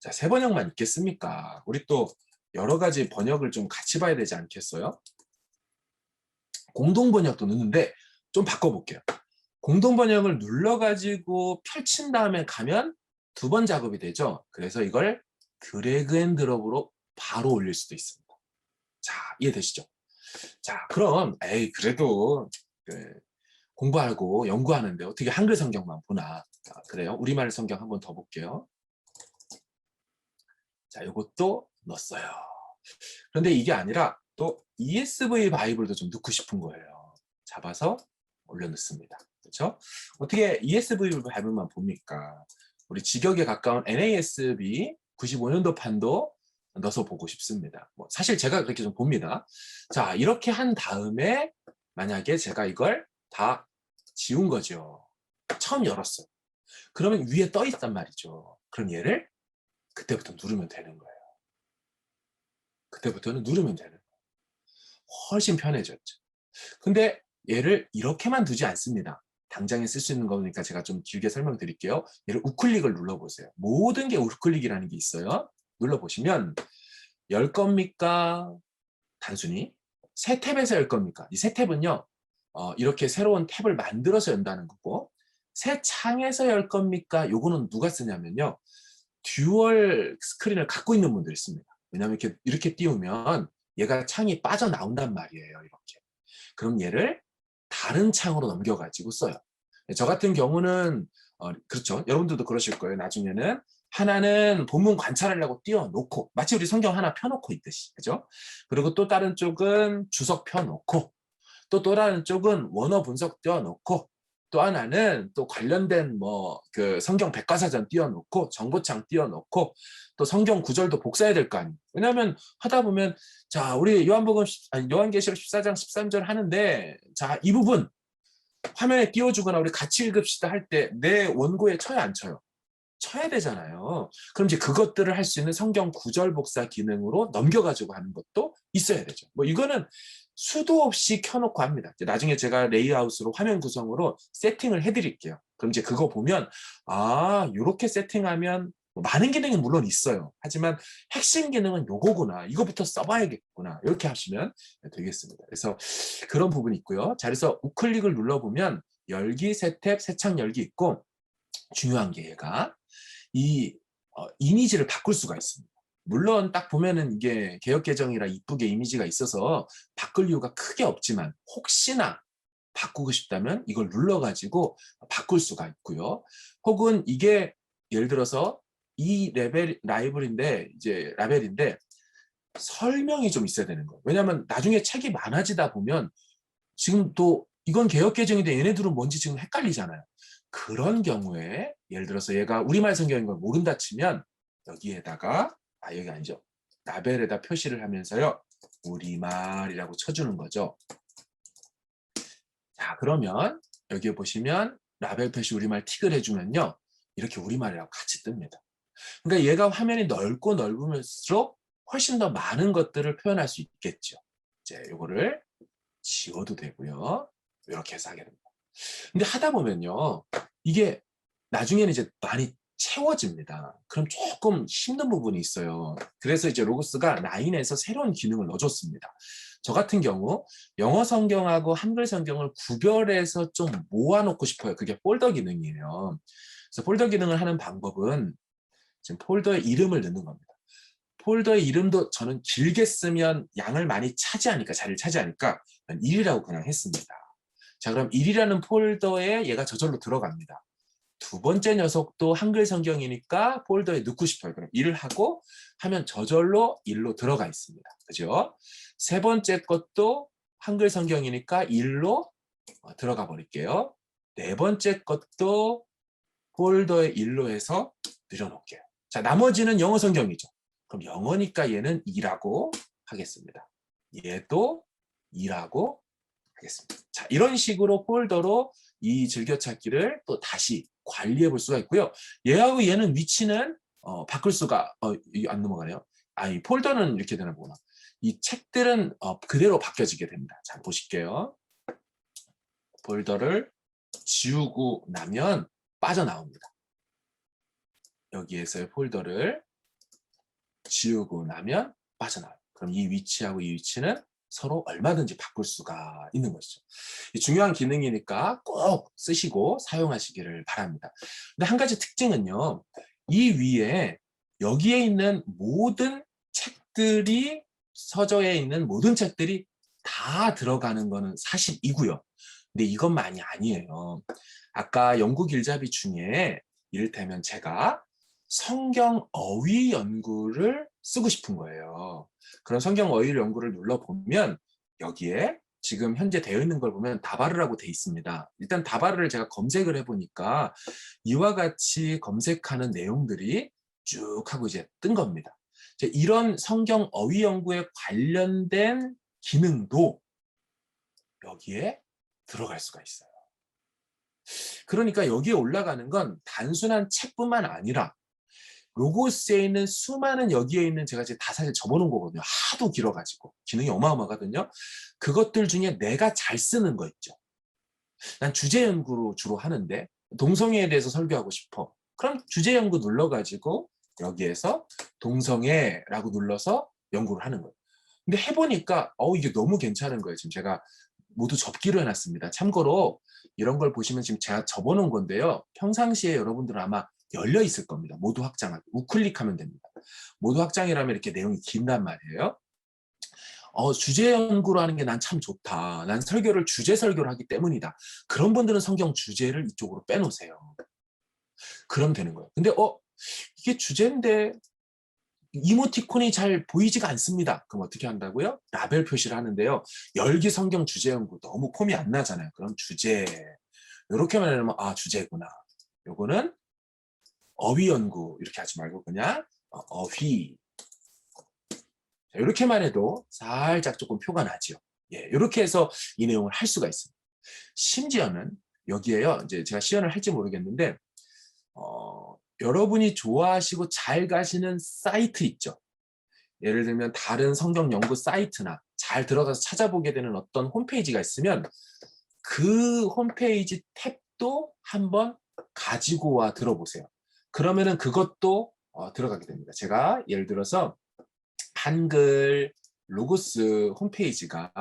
자, 새 번역만 있겠습니까? 우리 또 여러 가지 번역을 좀 같이 봐야 되지 않겠어요? 공동 번역도 넣는데 좀 바꿔볼게요. 공동 번역을 눌러가지고 펼친 다음에 가면 두 번 작업이 되죠. 그래서 이걸 드래그 앤 드롭으로 바로 올릴 수도 있습니다. 자, 이해되시죠? 자, 그럼 그래도 공부하고 연구하는데 어떻게 한글 성경만 보나. 그래요. 우리말 성경 한번 더 볼게요. 자, 이것도 넣었어요. 그런데 이게 아니라 또 ESV 바이블도 좀 넣고 싶은 거예요. 잡아서 올려놓습니다. 그렇죠? 어떻게 ESV 바이블만 봅니까? 우리 직역에 가까운 NASB 95년도 판도 넣어서 보고 싶습니다. 사실 제가 그렇게 좀 봅니다. 자, 이렇게 한 다음에 만약에 제가 이걸 다 지운 거죠. 처음 열었어요. 그러면 위에 떠 있단 말이죠. 그럼 얘를 그때부터 누르면 되는 거예요. 그때부터는 누르면 되는 거예요. 훨씬 편해졌죠. 근데 얘를 이렇게만 두지 않습니다. 당장에 쓸 수 있는 거니까 제가 좀 길게 설명드릴게요. 얘를 우클릭을 눌러보세요. 모든 게 우클릭이라는 게 있어요. 눌러보시면 열 겁니까? 단순히 새 탭에서 열 겁니까? 이 새 탭은요. 이렇게 새로운 탭을 만들어서 연다는 거고 새 창에서 열 겁니까? 요거는 누가 쓰냐면요. 듀얼 스크린을 갖고 있는 분들이 씁니다. 왜냐하면 이렇게 띄우면 얘가 창이 빠져나온단 말이에요. 이렇게. 그럼 얘를 다른 창으로 넘겨가지고 써요. 저 같은 경우는 그렇죠. 여러분들도 그러실 거예요. 나중에는 하나는 본문 관찰하려고 띄워놓고 마치 우리 성경 하나 펴놓고 있듯이 그죠? 그리고 또 다른 쪽은 주석 펴놓고 또 다른 쪽은 원어 분석 띄워놓고 또 하나는 또 관련된 뭐 그 성경 백과사전 띄워놓고 정보창 띄워놓고 또 성경 구절도 복사해야 될 거 아니에요. 왜냐하면 하다 보면 자 우리 요한계시록 14장 13절 하는데 자 이 부분 화면에 띄워주거나 우리 같이 읽읍시다 할 때 내 원고에 쳐요 안 쳐요? 쳐야 되잖아요. 그럼 이제 그것들을 할 수 있는 성경 구절 복사 기능으로 넘겨가지고 하는 것도 있어야 되죠. 뭐 이거는 수도 없이 켜놓고 합니다. 나중에 제가 레이아웃으로 화면 구성으로 세팅을 해드릴게요. 그럼 이제 그거 보면 이렇게 세팅하면 뭐 많은 기능이 물론 있어요. 하지만 핵심 기능은 요거구나. 이거부터 써봐야겠구나. 이렇게 하시면 되겠습니다. 그래서 그런 부분이 있고요. 자, 그래서 우클릭을 눌러보면 열기, 새 탭, 새 창 열기 있고 중요한 게 얘가 이 이미지를 바꿀 수가 있습니다. 물론 딱 보면은 이게 개역개정이라 이쁘게 이미지가 있어서 바꿀 이유가 크게 없지만 혹시나 바꾸고 싶다면 이걸 눌러가지고 바꿀 수가 있고요. 혹은 이게 예를 들어서 이 라벨인데 설명이 좀 있어야 되는 거예요. 왜냐하면 나중에 책이 많아지다 보면 지금 또 이건 개역개정인데 얘네들은 뭔지 지금 헷갈리잖아요. 그런 경우에 예를 들어서 얘가 우리말 성경인 걸 모른다 치면 여기에다가 여기 아니죠. 라벨에다 표시를 하면서요. 우리말이라고 쳐주는 거죠. 자 그러면 여기에 보시면 라벨 표시 우리말 틱을 해주면요. 이렇게 우리말이라고 같이 뜹니다. 그러니까 얘가 화면이 넓고 넓으면서 훨씬 더 많은 것들을 표현할 수 있겠죠. 이제 요거를 지워도 되고요. 이렇게 해서 하게 됩니다. 근데 하다 보면요. 이게 나중에는 이제 많이 채워집니다. 그럼 조금 힘든 부분이 있어요. 그래서 이제 로고스가 9에서 새로운 기능을 넣어줬습니다. 저 같은 경우 영어 성경하고 한글 성경을 구별해서 좀 모아놓고 싶어요. 그게 폴더 기능이에요. 그래서 폴더 기능을 하는 방법은 지금 폴더에 이름을 넣는 겁니다. 폴더의 이름도 저는 길게 쓰면 양을 많이 차지하니까 자리를 차지하니까 1이라고 그냥 했습니다. 자 그럼 1이라는 폴더에 얘가 저절로 들어갑니다. 두 번째 녀석도 한글 성경이니까 폴더에 넣고 싶어요. 그럼 1을 하고 하면 저절로 1로 들어가 있습니다. 그죠? 세 번째 것도 한글 성경이니까 1로 들어가 버릴게요. 네 번째 것도 폴더에 1로 해서 늘여놓을게요. 자 나머지는 영어 성경이죠. 그럼 영어니까 얘는 2라고 하겠습니다. 얘도 2라고 하겠습니다. 자, 이런 식으로 폴더로 이 즐겨찾기를 또 다시 관리해 볼 수가 있고요. 얘하고 얘는 위치는 바꿀 수가 이게 안 넘어가네요. 이 폴더는 이렇게 되나 보구나. 이 책들은 그대로 바뀌어지게 됩니다. 자, 보실게요. 폴더를 지우고 나면 빠져나옵니다. 여기에서의 폴더를 지우고 나면 빠져나와요. 그럼 이 위치하고 이 위치는 서로 얼마든지 바꿀 수가 있는 것이죠. 중요한 기능이니까 꼭 쓰시고 사용하시기를 바랍니다. 근데 한 가지 특징은요. 이 위에 여기에 있는 모든 책들이 서적에 있는 모든 책들이 다 들어가는 거는 사실이고요. 근데 이것만이 아니에요. 아까 영국 일자비 중에 이를테면 제가 성경 어휘 연구를 쓰고 싶은 거예요. 그런 성경 어휘 연구를 눌러보면 여기에 지금 현재 되어 있는 걸 보면 다바르라고 되어 있습니다. 일단 다바르를 제가 검색을 해보니까 이와 같이 검색하는 내용들이 쭉 하고 이제 뜬 겁니다. 이런 성경 어휘 연구에 관련된 기능도 여기에 들어갈 수가 있어요. 그러니까 여기에 올라가는 건 단순한 책뿐만 아니라 로고스에 있는 수많은 여기에 있는 제가 이제 다 사실 접어놓은 거거든요. 하도 길어가지고 기능이 어마어마하거든요. 그것들 중에 내가 잘 쓰는 거 있죠. 난 주제 연구로 주로 하는데 동성애에 대해서 설교하고 싶어. 그럼 주제 연구 눌러가지고 여기에서 동성애라고 눌러서 연구를 하는 거예요. 근데 해보니까 이게 너무 괜찮은 거예요. 지금 제가 모두 접기로 해놨습니다. 참고로 이런 걸 보시면 지금 제가 접어놓은 건데요. 평상시에 여러분들은 아마 열려 있을 겁니다. 모두 확장하기. 우클릭하면 됩니다. 모두 확장이라면 이렇게 내용이 긴단 말이에요. 주제 연구로 하는 게 난 참 좋다. 난 설교를 주제 설교를 하기 때문이다. 그런 분들은 성경 주제를 이쪽으로 빼놓으세요. 그럼 되는 거예요. 근데 이게 주제인데 이모티콘이 잘 보이지가 않습니다. 그럼 어떻게 한다고요? 라벨 표시를 하는데요. 열기 성경 주제 연구 너무 폼이 안 나잖아요. 그럼 주제 이렇게만 해놓으면 주제구나. 요거는 어휘 연구 이렇게 하지 말고 그냥 어휘 이렇게만 해도 살짝 조금 표가 나죠. 예, 이렇게 해서 이 내용을 할 수가 있습니다. 심지어는 여기에요. 이제 제가 시연을 할지 모르겠는데 여러분이 좋아하시고 잘 가시는 사이트 있죠. 예를 들면 다른 성경 연구 사이트나 잘 들어가서 찾아보게 되는 어떤 홈페이지가 있으면 그 홈페이지 탭도 한번 가지고 와 들어보세요. 그러면은 그것도 들어가게 됩니다. 제가 예를 들어서 한글 로고스 홈페이지가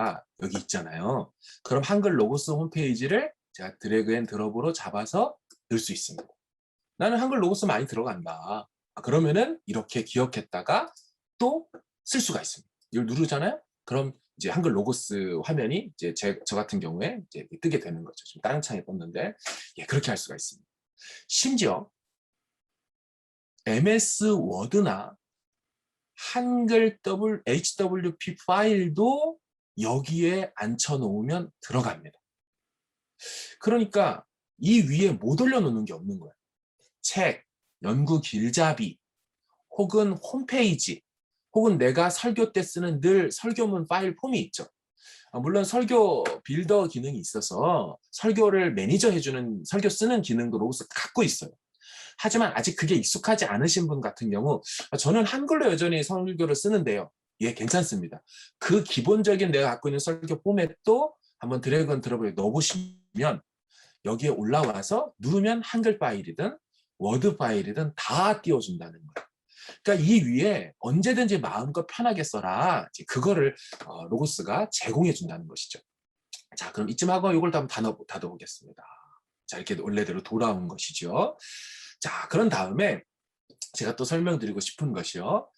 여기 있잖아요. 그럼 한글 로고스 홈페이지를 제가 드래그 앤 드롭으로 잡아서 넣을 수 있습니다. 나는 한글 로고스 많이 들어간다. 그러면은 이렇게 기억했다가 또 쓸 수가 있습니다. 이걸 누르잖아요. 그럼 이제 한글 로고스 화면이 이제 저 같은 경우에 이제 뜨게 되는 거죠. 지금 다른 창에 떴는데 그렇게 할 수가 있습니다. 심지어 MS 워드나 한글 HWP 파일도 여기에 앉혀놓으면 들어갑니다. 그러니까 이 위에 못 올려놓는 게 없는 거예요. 책, 연구 길잡이, 혹은 홈페이지, 혹은 내가 설교 때 쓰는 늘 설교문 파일 폼이 있죠. 물론 설교 빌더 기능이 있어서 설교를 매니저해주는 설교 쓰는 기능도 로고스가 갖고 있어요. 하지만 아직 그게 익숙하지 않으신 분 같은 경우 저는 한글로 여전히 설교를 쓰는데요. 괜찮습니다. 그 기본적인 내가 갖고 있는 설교 포맷도 한번 드래그 앤 드롭을 넣어보시면 여기에 올라와서 누르면 한글 파일이든 워드 파일이든 다 띄워준다는 거예요. 그러니까 이 위에 언제든지 마음껏 편하게 써라. 그거를 로고스가 제공해 준다는 것이죠. 자, 그럼 이쯤 하고 이걸 한번 닫아보겠습니다. 자, 이렇게 원래대로 돌아온 것이죠. 자, 그런 다음에 제가 또 설명드리고 싶은 것이요.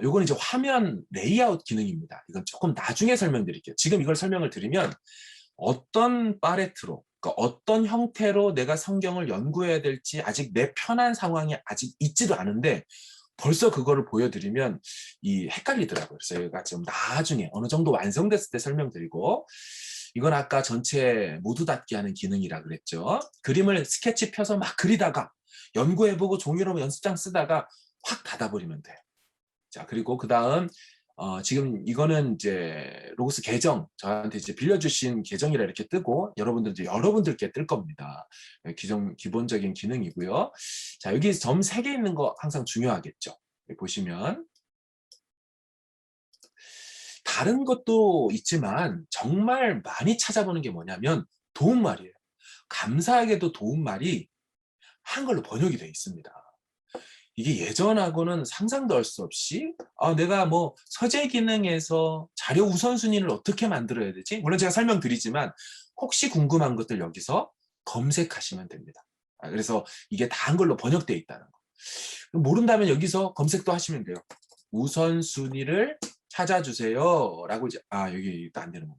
요건 이제 화면 레이아웃 기능입니다. 이건 조금 나중에 설명드릴게요. 지금 이걸 설명을 드리면 어떤 파레트로, 그러니까 어떤 형태로 내가 성경을 연구해야 될지 아직 내 편한 상황이 아직 있지도 않은데 벌써 그거를 보여드리면 헷갈리더라고요. 그래서 제가 좀 나중에 어느 정도 완성됐을 때 설명드리고 이건 아까 전체 모두 닫기 하는 기능이라 그랬죠. 그림을 스케치 펴서 막 그리다가 연구해보고 종이로 연습장 쓰다가 확 닫아버리면 돼요. 자, 그리고 그 다음 지금 이거는 이제 로고스 계정 저한테 이제 빌려주신 계정이라 이렇게 뜨고 여러분들 이제 여러분들께 뜰 겁니다. 기본적인 기능이고요. 자, 여기 점 3개 있는 거 항상 중요하겠죠. 여기 보시면 다른 것도 있지만 정말 많이 찾아보는 게 뭐냐면 도움말이에요. 감사하게도 도움말이 한글로 번역이 되어 있습니다. 이게 예전하고는 상상도 할 수 없이 내가 뭐 서재 기능에서 자료 우선순위를 어떻게 만들어야 되지? 물론 제가 설명드리지만 혹시 궁금한 것들 여기서 검색하시면 됩니다. 그래서 이게 다 한글로 번역되어 있다는 거. 모른다면 여기서 검색도 하시면 돼요. 우선순위를 찾아주세요 라고 이제 여기 또 안 되는 거.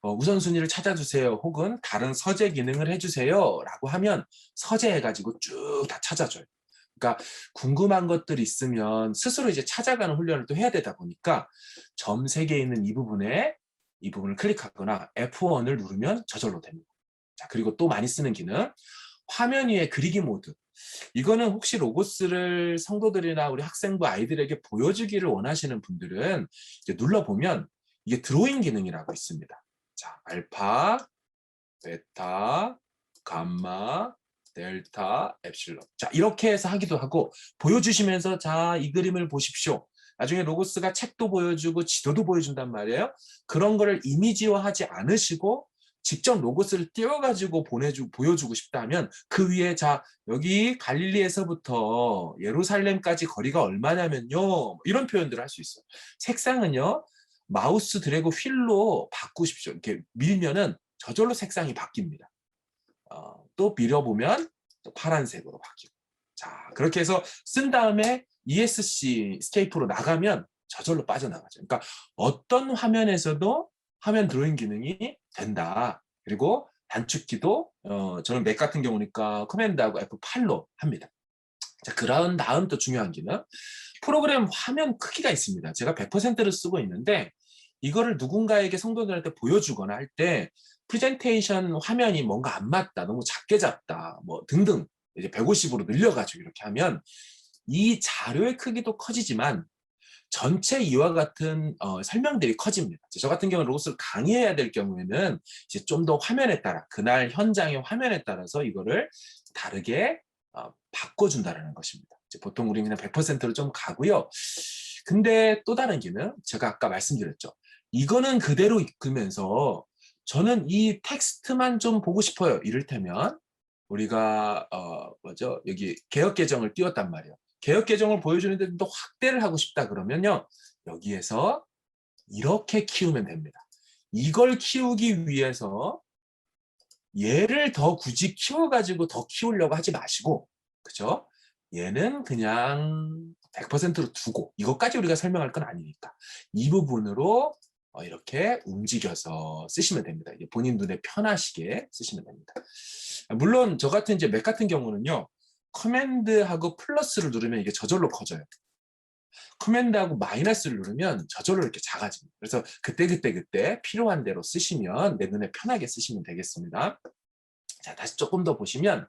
우선순위를 찾아주세요 혹은 다른 서재 기능을 해주세요 라고 하면 서재 해가지고 쭉 다 찾아줘요. 그러니까 궁금한 것들이 있으면 스스로 이제 찾아가는 훈련을 또 해야 되다 보니까 점 3개 있는 이 부분을 클릭하거나 F1을 누르면 저절로 됩니다. 자, 그리고 또 많이 쓰는 기능 화면 위에 그리기 모드. 이거는 혹시 로고스를 성도들이나 우리 학생부 아이들에게 보여주기를 원하시는 분들은 이제 눌러보면 이게 드로잉 기능이라고 있습니다. 자, 알파 베타, 감마, 델타, 엡실론. 자, 이렇게 해서 하기도 하고 보여주시면서 자, 이 그림을 보십시오. 나중에 로고스가 책도 보여주고 지도도 보여준단 말이에요. 그런 거를 이미지화하지 않으시고 직접 로고스를 띄워가지고 보여주고 싶다면 그 위에 자, 여기 갈릴리에서부터 예루살렘까지 거리가 얼마냐면요. 뭐 이런 표현들을 할 수 있어요. 색상은요. 마우스 드래그 휠로 바꾸십시오. 이렇게 밀면은 저절로 색상이 바뀝니다. 또 밀어보면 또 파란색으로 바뀌고. 자, 그렇게 해서 쓴 다음에 ESC 스케이프로 나가면 저절로 빠져나가죠. 그러니까 어떤 화면에서도 화면 드로잉 기능이 된다. 그리고 단축키도 저는 맥 같은 경우니까 커맨드하고 F8로 합니다. 자, 그런 다음 또 중요한 기능. 프로그램 화면 크기가 있습니다. 제가 100%를 쓰고 있는데 이거를 누군가에게 성도들한테 보여주거나 할 때 프레젠테이션 화면이 뭔가 안 맞다, 너무 작게 잡다, 뭐 등등 이제 150으로 늘려가지고 이렇게 하면 이 자료의 크기도 커지지만 전체 이와 같은 설명들이 커집니다. 저 같은 경우는 로고스를 강의해야 될 경우에는 이제 좀 더 화면에 따라 그날 현장의 화면에 따라서 이거를 다르게 바꿔준다는 것입니다. 보통 우리는 그냥 100%로 좀 가고요. 근데 또 다른 기능, 제가 아까 말씀드렸죠. 이거는 그대로 읽으면서 저는 이 텍스트만 좀 보고 싶어요. 이를테면 우리가 뭐죠? 여기 개역 계정을 띄웠단 말이에요. 개역 계정을 보여주는데 또 확대를 하고 싶다 그러면요. 여기에서 이렇게 키우면 됩니다. 이걸 키우기 위해서 얘를 더 굳이 키워가지고 더 키우려고 하지 마시고, 그죠? 얘는 그냥 100%로 두고, 이것까지 우리가 설명할 건 아니니까. 이 부분으로 이렇게 움직여서 쓰시면 됩니다. 이제 본인 눈에 편하시게 쓰시면 됩니다. 물론 저 같은 이제 맥 같은 경우는요, 커맨드하고 플러스를 누르면 이게 저절로 커져요. 커맨드하고 마이너스를 누르면 저절로 이렇게 작아집니다. 그래서 그때 필요한 대로 쓰시면 내 눈에 편하게 쓰시면 되겠습니다. 자, 다시 조금 더 보시면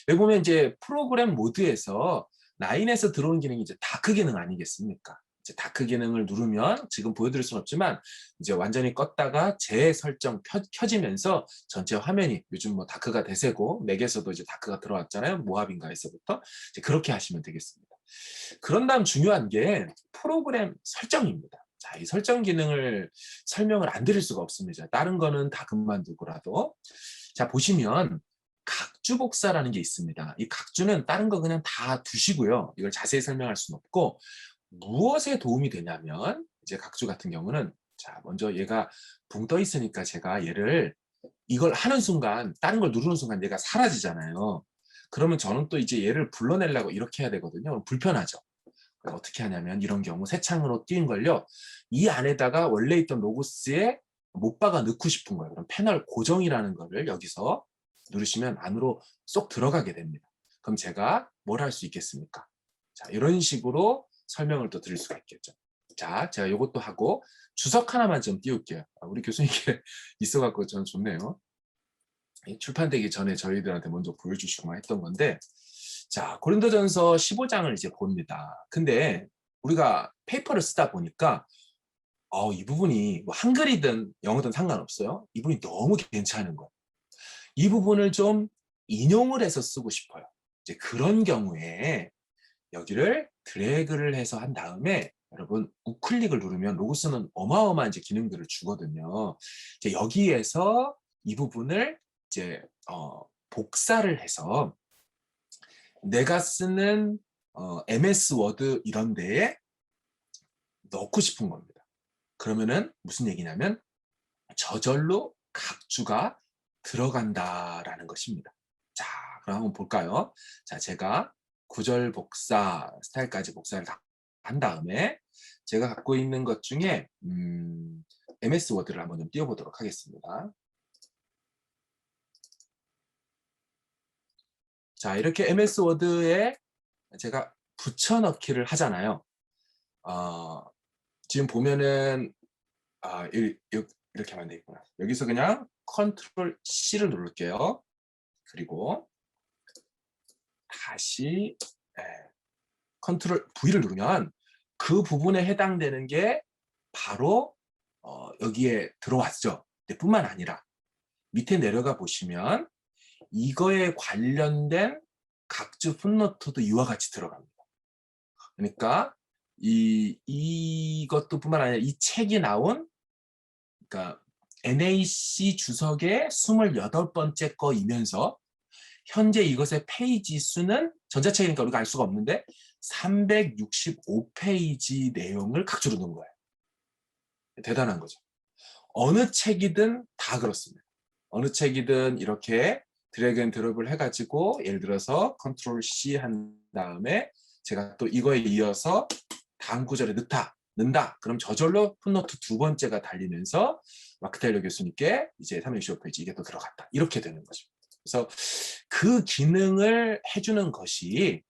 여기 보면 이제 프로그램 모드에서 라인에서 들어온 기능이 이제 다크 기능 아니겠습니까? 이제 다크 기능을 누르면 지금 보여드릴 수는 없지만 이제 완전히 껐다가 재설정 켜지면서 전체 화면이 요즘 뭐 다크가 대세고 맥에서도 이제 다크가 들어왔잖아요. 모하빈가에서부터 이제 그렇게 하시면 되겠습니다. 그런 다음 중요한 게 프로그램 설정입니다. 자, 이 설정 기능을 설명을 안 드릴 수가 없습니다. 다른 거는 다 그만두고라도. 자, 보시면 각주 복사라는 게 있습니다. 이 각주는 다른 거 그냥 다 두시고요. 이걸 자세히 설명할 수는 없고 무엇에 도움이 되냐면 이제 각주 같은 경우는 자, 먼저 얘가 붕 떠 있으니까 제가 얘를 이걸 하는 순간 다른 걸 누르는 순간 얘가 사라지잖아요. 그러면 저는 또 이제 얘를 불러내려고 이렇게 해야 되거든요. 그럼 불편하죠. 어떻게 하냐면 이런 경우 새 창으로 띄운 걸요. 이 안에다가 원래 있던 로고스에 못 박아 넣고 싶은 거예요. 그럼 패널 고정이라는 거를 여기서 누르시면 안으로 쏙 들어가게 됩니다. 그럼 제가 뭘 할 수 있겠습니까? 자, 이런 식으로 설명을 또 드릴 수가 있겠죠. 자, 제가 이것도 하고 주석 하나만 좀 띄울게요. 우리 교수님께 있어갖고 저는 좋네요. 출판되기 전에 저희들한테 먼저 보여주시고만 했던 건데 자, 고린도전서 15장을 이제 봅니다. 근데 우리가 페이퍼를 쓰다 보니까 이 부분이 뭐 한글이든 영어든 상관없어요. 이 부분이 너무 괜찮은 거예요. 이 부분을 좀 인용을 해서 쓰고 싶어요. 이제 그런 경우에 여기를 드래그를 해서 한 다음에 여러분 우클릭을 누르면 로고스는 어마어마한 이제 기능들을 주거든요. 이제 여기에서 이 부분을 이제 복사를 해서 내가 쓰는 MS 워드 이런 데에 넣고 싶은 겁니다. 그러면은 무슨 얘기냐면 저절로 각주가 들어간다라는 것입니다. 자, 그럼 한번 볼까요? 자, 제가 구절 복사, 스타일까지 복사를 다 한 다음에 제가 갖고 있는 것 중에 MS 워드를 한번 좀 띄워보도록 하겠습니다. 자, 이렇게 MS 워드에 제가 붙여넣기를 하잖아요. 지금 보면은 이렇게 하면 되겠구나. 여기서 그냥 컨트롤 C를 누를게요. 그리고 다시 컨트롤 V를 누르면 그 부분에 해당되는 게 바로 여기에 들어왔죠. 뿐만 아니라 밑에 내려가 보시면 이거에 관련된 각주 풋노트도 이와 같이 들어갑니다. 그러니까 이것도 뿐만 아니라 이 책이 나온, 그러니까 NAC 주석의 28번째 거이면서 현재 이것의 페이지 수는, 전자책이니까 우리가 알 수가 없는데 365페이지 내용을 각주로 넣은 거예요. 대단한 거죠. 어느 책이든 다 그렇습니다. 어느 책이든 이렇게 드래그 앤 드롭을 해가지고 예를 들어서 컨트롤 C 한 다음에 제가 또 이거에 이어서 다음 구절에 넣는다. 그럼 저절로 풋노트 두 번째가 달리면서 마크 테일러 교수님께 이제 365페이지 이게 또 들어갔다. 이렇게 되는 거죠. 그래서 그 기능을 해주는 것이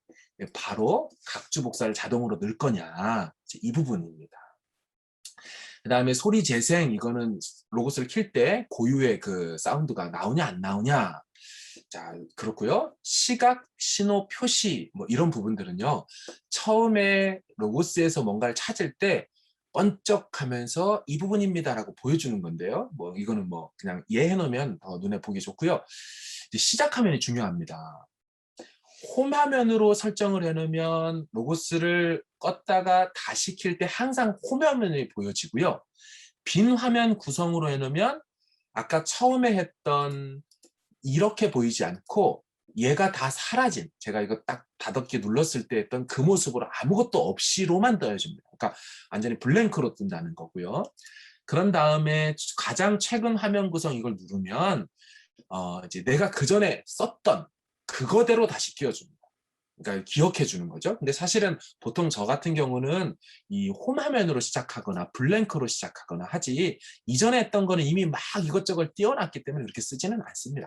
바로 각주 복사를 자동으로 넣을 거냐, 이 부분입니다. 그 다음에 소리 재생, 이거는 로고스를 킬 때 고유의 그 사운드가 나오냐 안 나오냐. 자, 그렇고요. 시각, 신호, 표시 뭐 이런 부분들은요. 처음에 로고스에서 뭔가를 찾을 때 번쩍하면서 이 부분입니다라고 보여주는 건데요. 뭐 이거는 뭐 그냥 이해해 놓으면 더 눈에 보기 좋고요. 이제 시작 화면이 중요합니다. 홈 화면으로 설정을 해놓으면 로고스를 껐다가 다시 킬 때 항상 홈 화면이 보여지고요. 빈 화면 구성으로 해놓으면 아까 처음에 했던 이렇게 보이지 않고 얘가 다 사라진, 제가 이거 딱 다닫기 눌렀을 때 했던 그 모습으로 아무것도 없이로만 떠여집니다. 그러니까 완전히 블랭크로 뜬다는 거고요. 그런 다음에 가장 최근 화면 구성 이걸 누르면 이제 내가 그 전에 썼던 그거대로 다시 띄워줍니다. 그러니까 기억해 주는 거죠. 근데 사실은 보통 저 같은 경우는 이 홈 화면으로 시작하거나 블랭크로 시작하거나 하지, 이전에 했던 거는 이미 막 이것저것 띄워놨기 때문에 그렇게 쓰지는 않습니다.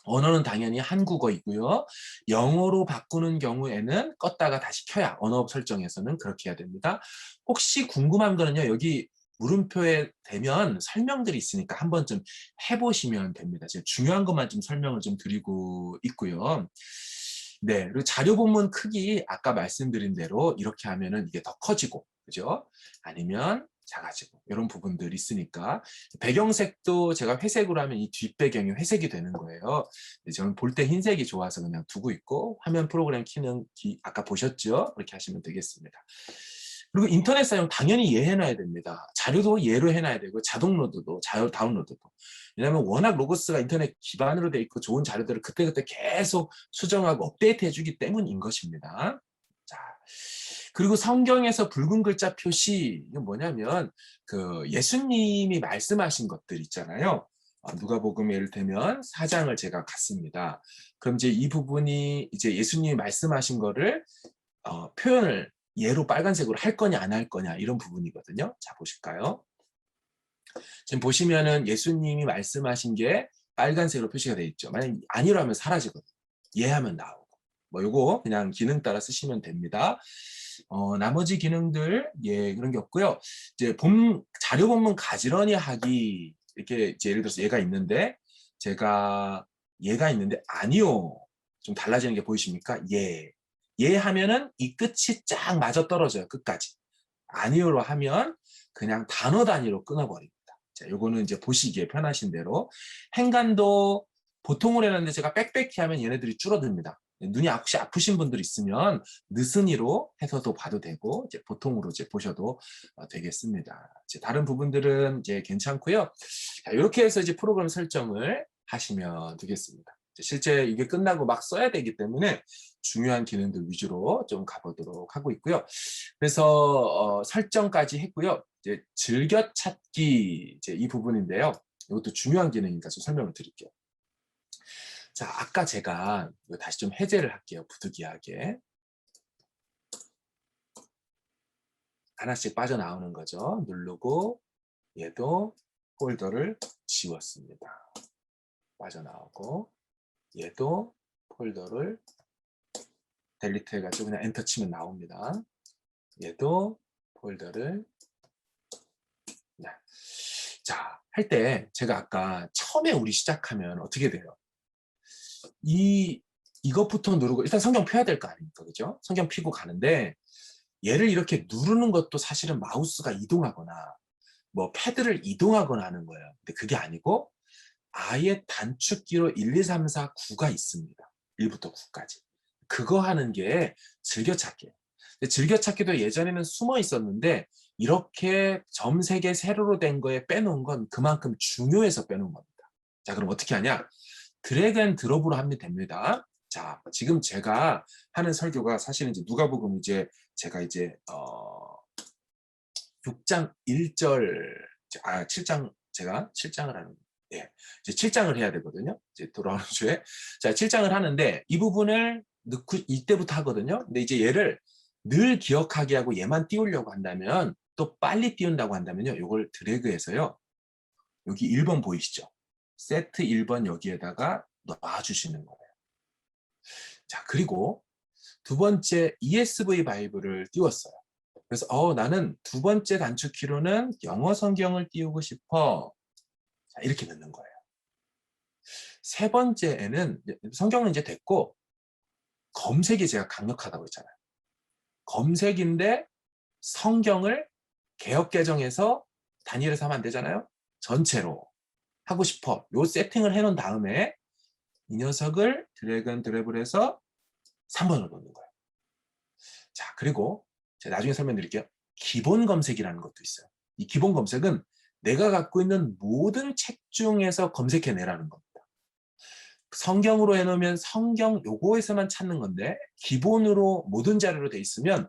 언어는 당연히 한국어이고요. 영어로 바꾸는 경우에는 껐다가 다시 켜야, 언어 설정에서는 그렇게 해야 됩니다. 혹시 궁금한 거는요, 여기 물음표에 되면 설명들이 있으니까 한번 좀 해보시면 됩니다. 제가 중요한 것만 좀 설명을 좀 드리고 있고요. 네, 그리고 자료 본문 크기 아까 말씀드린 대로 이렇게 하면은 이게 더 커지고, 그죠? 아니면 작아지고 이런 부분들이 있으니까 배경색도 제가 회색으로 하면 이 뒷배경이 회색이 되는 거예요. 저는 볼 때 흰색이 좋아서 그냥 두고 있고, 화면 프로그램 키는 아까 보셨죠? 그렇게 하시면 되겠습니다. 그리고 인터넷 사용 당연히 예해놔야 됩니다. 자료도 예로 해놔야 되고 자동 로드도, 자료 다운로드도. 왜냐하면 워낙 로고스가 인터넷 기반으로 돼 있고 좋은 자료들을 그때그때 계속 수정하고 업데이트 해주기 때문인 것입니다. 자, 그리고 성경에서 붉은 글자 표시, 이건 뭐냐면 그 예수님이 말씀하신 것들 있잖아요. 누가복음 예를 들면 4장을 제가 갔습니다. 그럼 이제 이 부분이 이제 예수님이 말씀하신 거를 표현을 예로 빨간색으로 할 거냐 안 할 거냐 이런 부분이거든요. 자, 보실까요? 지금 보시면은 예수님이 말씀하신 게 빨간색으로 표시가 되어 있죠. 만약 아니로 하면 사라지거든요. 예 하면 나오고. 뭐 요거 그냥 기능 따라 쓰시면 됩니다. 나머지 기능들 예 그런 게 없고요. 이제 자료 본문 가지런히 하기, 이렇게 이제 예를 들어서 얘가 있는데 제가 얘가 있는데 아니요, 좀 달라지는 게 보이십니까? 예 하면은 이 끝이 쫙 맞아 떨어져요. 끝까지. 아니요로 하면 그냥 단어 단위로 끊어버립니다. 자, 요거는 이제 보시기에 편하신 대로. 행간도 보통으로 해놨는데 제가 빽빽히 하면 얘네들이 줄어듭니다. 눈이 혹시 아프신 분들 있으면 느슨이로 해서도 봐도 되고, 이제 보통으로 이제 보셔도 되겠습니다. 이제 다른 부분들은 이제 괜찮고요. 자, 이렇게 해서 이제 프로그램 설정을 하시면 되겠습니다. 실제 이게 끝나고 막 써야 되기 때문에 중요한 기능들 위주로 좀 가보도록 하고 있고요. 그래서 설정까지 했고요. 이제 즐겨찾기, 이제 이 부분인데요. 이것도 중요한 기능이니까 좀 설명을 드릴게요. 자, 아까 제가 이거 다시 좀 해제를 할게요. 부득이하게. 하나씩 빠져나오는 거죠. 누르고 얘도 폴더를 지웠습니다. 빠져나오고 얘도 폴더를 델리트 해가지고 그냥 엔터 치면 나옵니다. 얘도 폴더를. 네. 자, 할 때 제가 아까 처음에 우리 시작하면 어떻게 돼요? 이것부터 누르고 일단 성경 펴야 될 거 아닙니까? 그죠? 성경 피고 가는데 얘를 이렇게 누르는 것도 사실은 마우스가 이동하거나 뭐 패드를 이동하거나 하는 거예요. 근데 그게 아니고 아예 단축키로 1, 2, 3, 4, 9가 있습니다. 1부터 9까지. 그거 하는 게 즐겨찾기예요. 즐겨찾기도 예전에는 숨어 있었는데 이렇게 점 3개 세로로 된 거에 빼놓은 건 그만큼 중요해서 빼놓은 겁니다. 자, 그럼 어떻게 하냐? 드래그 앤 드롭으로 하면 됩니다. 자, 지금 제가 하는 설교가 사실은 이제 누가복음 이제 제가 이제 6장 1절 7장 제가 7장을 하는 예. 이제 7장을 해야 되거든요. 이제 돌아오는 주에. 자, 7장을 하는데 이 부분을 넣고 이때부터 하거든요. 근데 이제 얘를 늘 기억하게 하고 얘만 띄우려고 한다면 또 빨리 띄운다고 한다면요. 이걸 드래그해서요. 여기 1번 보이시죠? 세트 1번 여기에다가 놔주시는 거예요. 자, 그리고 두 번째 ESV 바이블을 띄웠어요. 그래서 나는 두 번째 단축키로는 영어 성경을 띄우고 싶어. 자, 이렇게 넣는 거예요. 세 번째에는 성경은 이제 됐고 검색이 제가 강력하다고 했잖아요. 검색인데 성경을 개역개정해서 단위를 하면 안 되잖아요. 전체로 하고 싶어. 요 세팅을 해놓은 다음에 이 녀석을 드래그 앤 드롭을 해서 3번을 넣는 거예요. 자, 그리고 제가 나중에 설명드릴게요. 기본 검색이라는 것도 있어요. 이 기본 검색은 내가 갖고 있는 모든 책 중에서 검색해내라는 겁니다. 성경으로 해놓으면 성경 요거에서만 찾는 건데 기본으로 모든 자료로 돼 있으면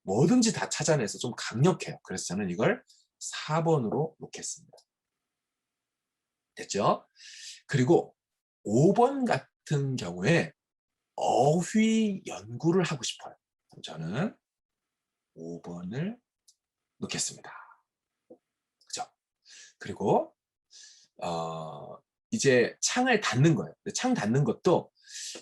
뭐든지 다 찾아내서 좀 강력해요. 그래서 저는 이걸 4번으로 놓겠습니다. 됐죠? 그리고 5번 같은 경우에 어휘 연구를 하고 싶어요. 저는 5번을 놓겠습니다. 그죠? 그리고 이제 창을 닫는 거예요. 창 닫는 것도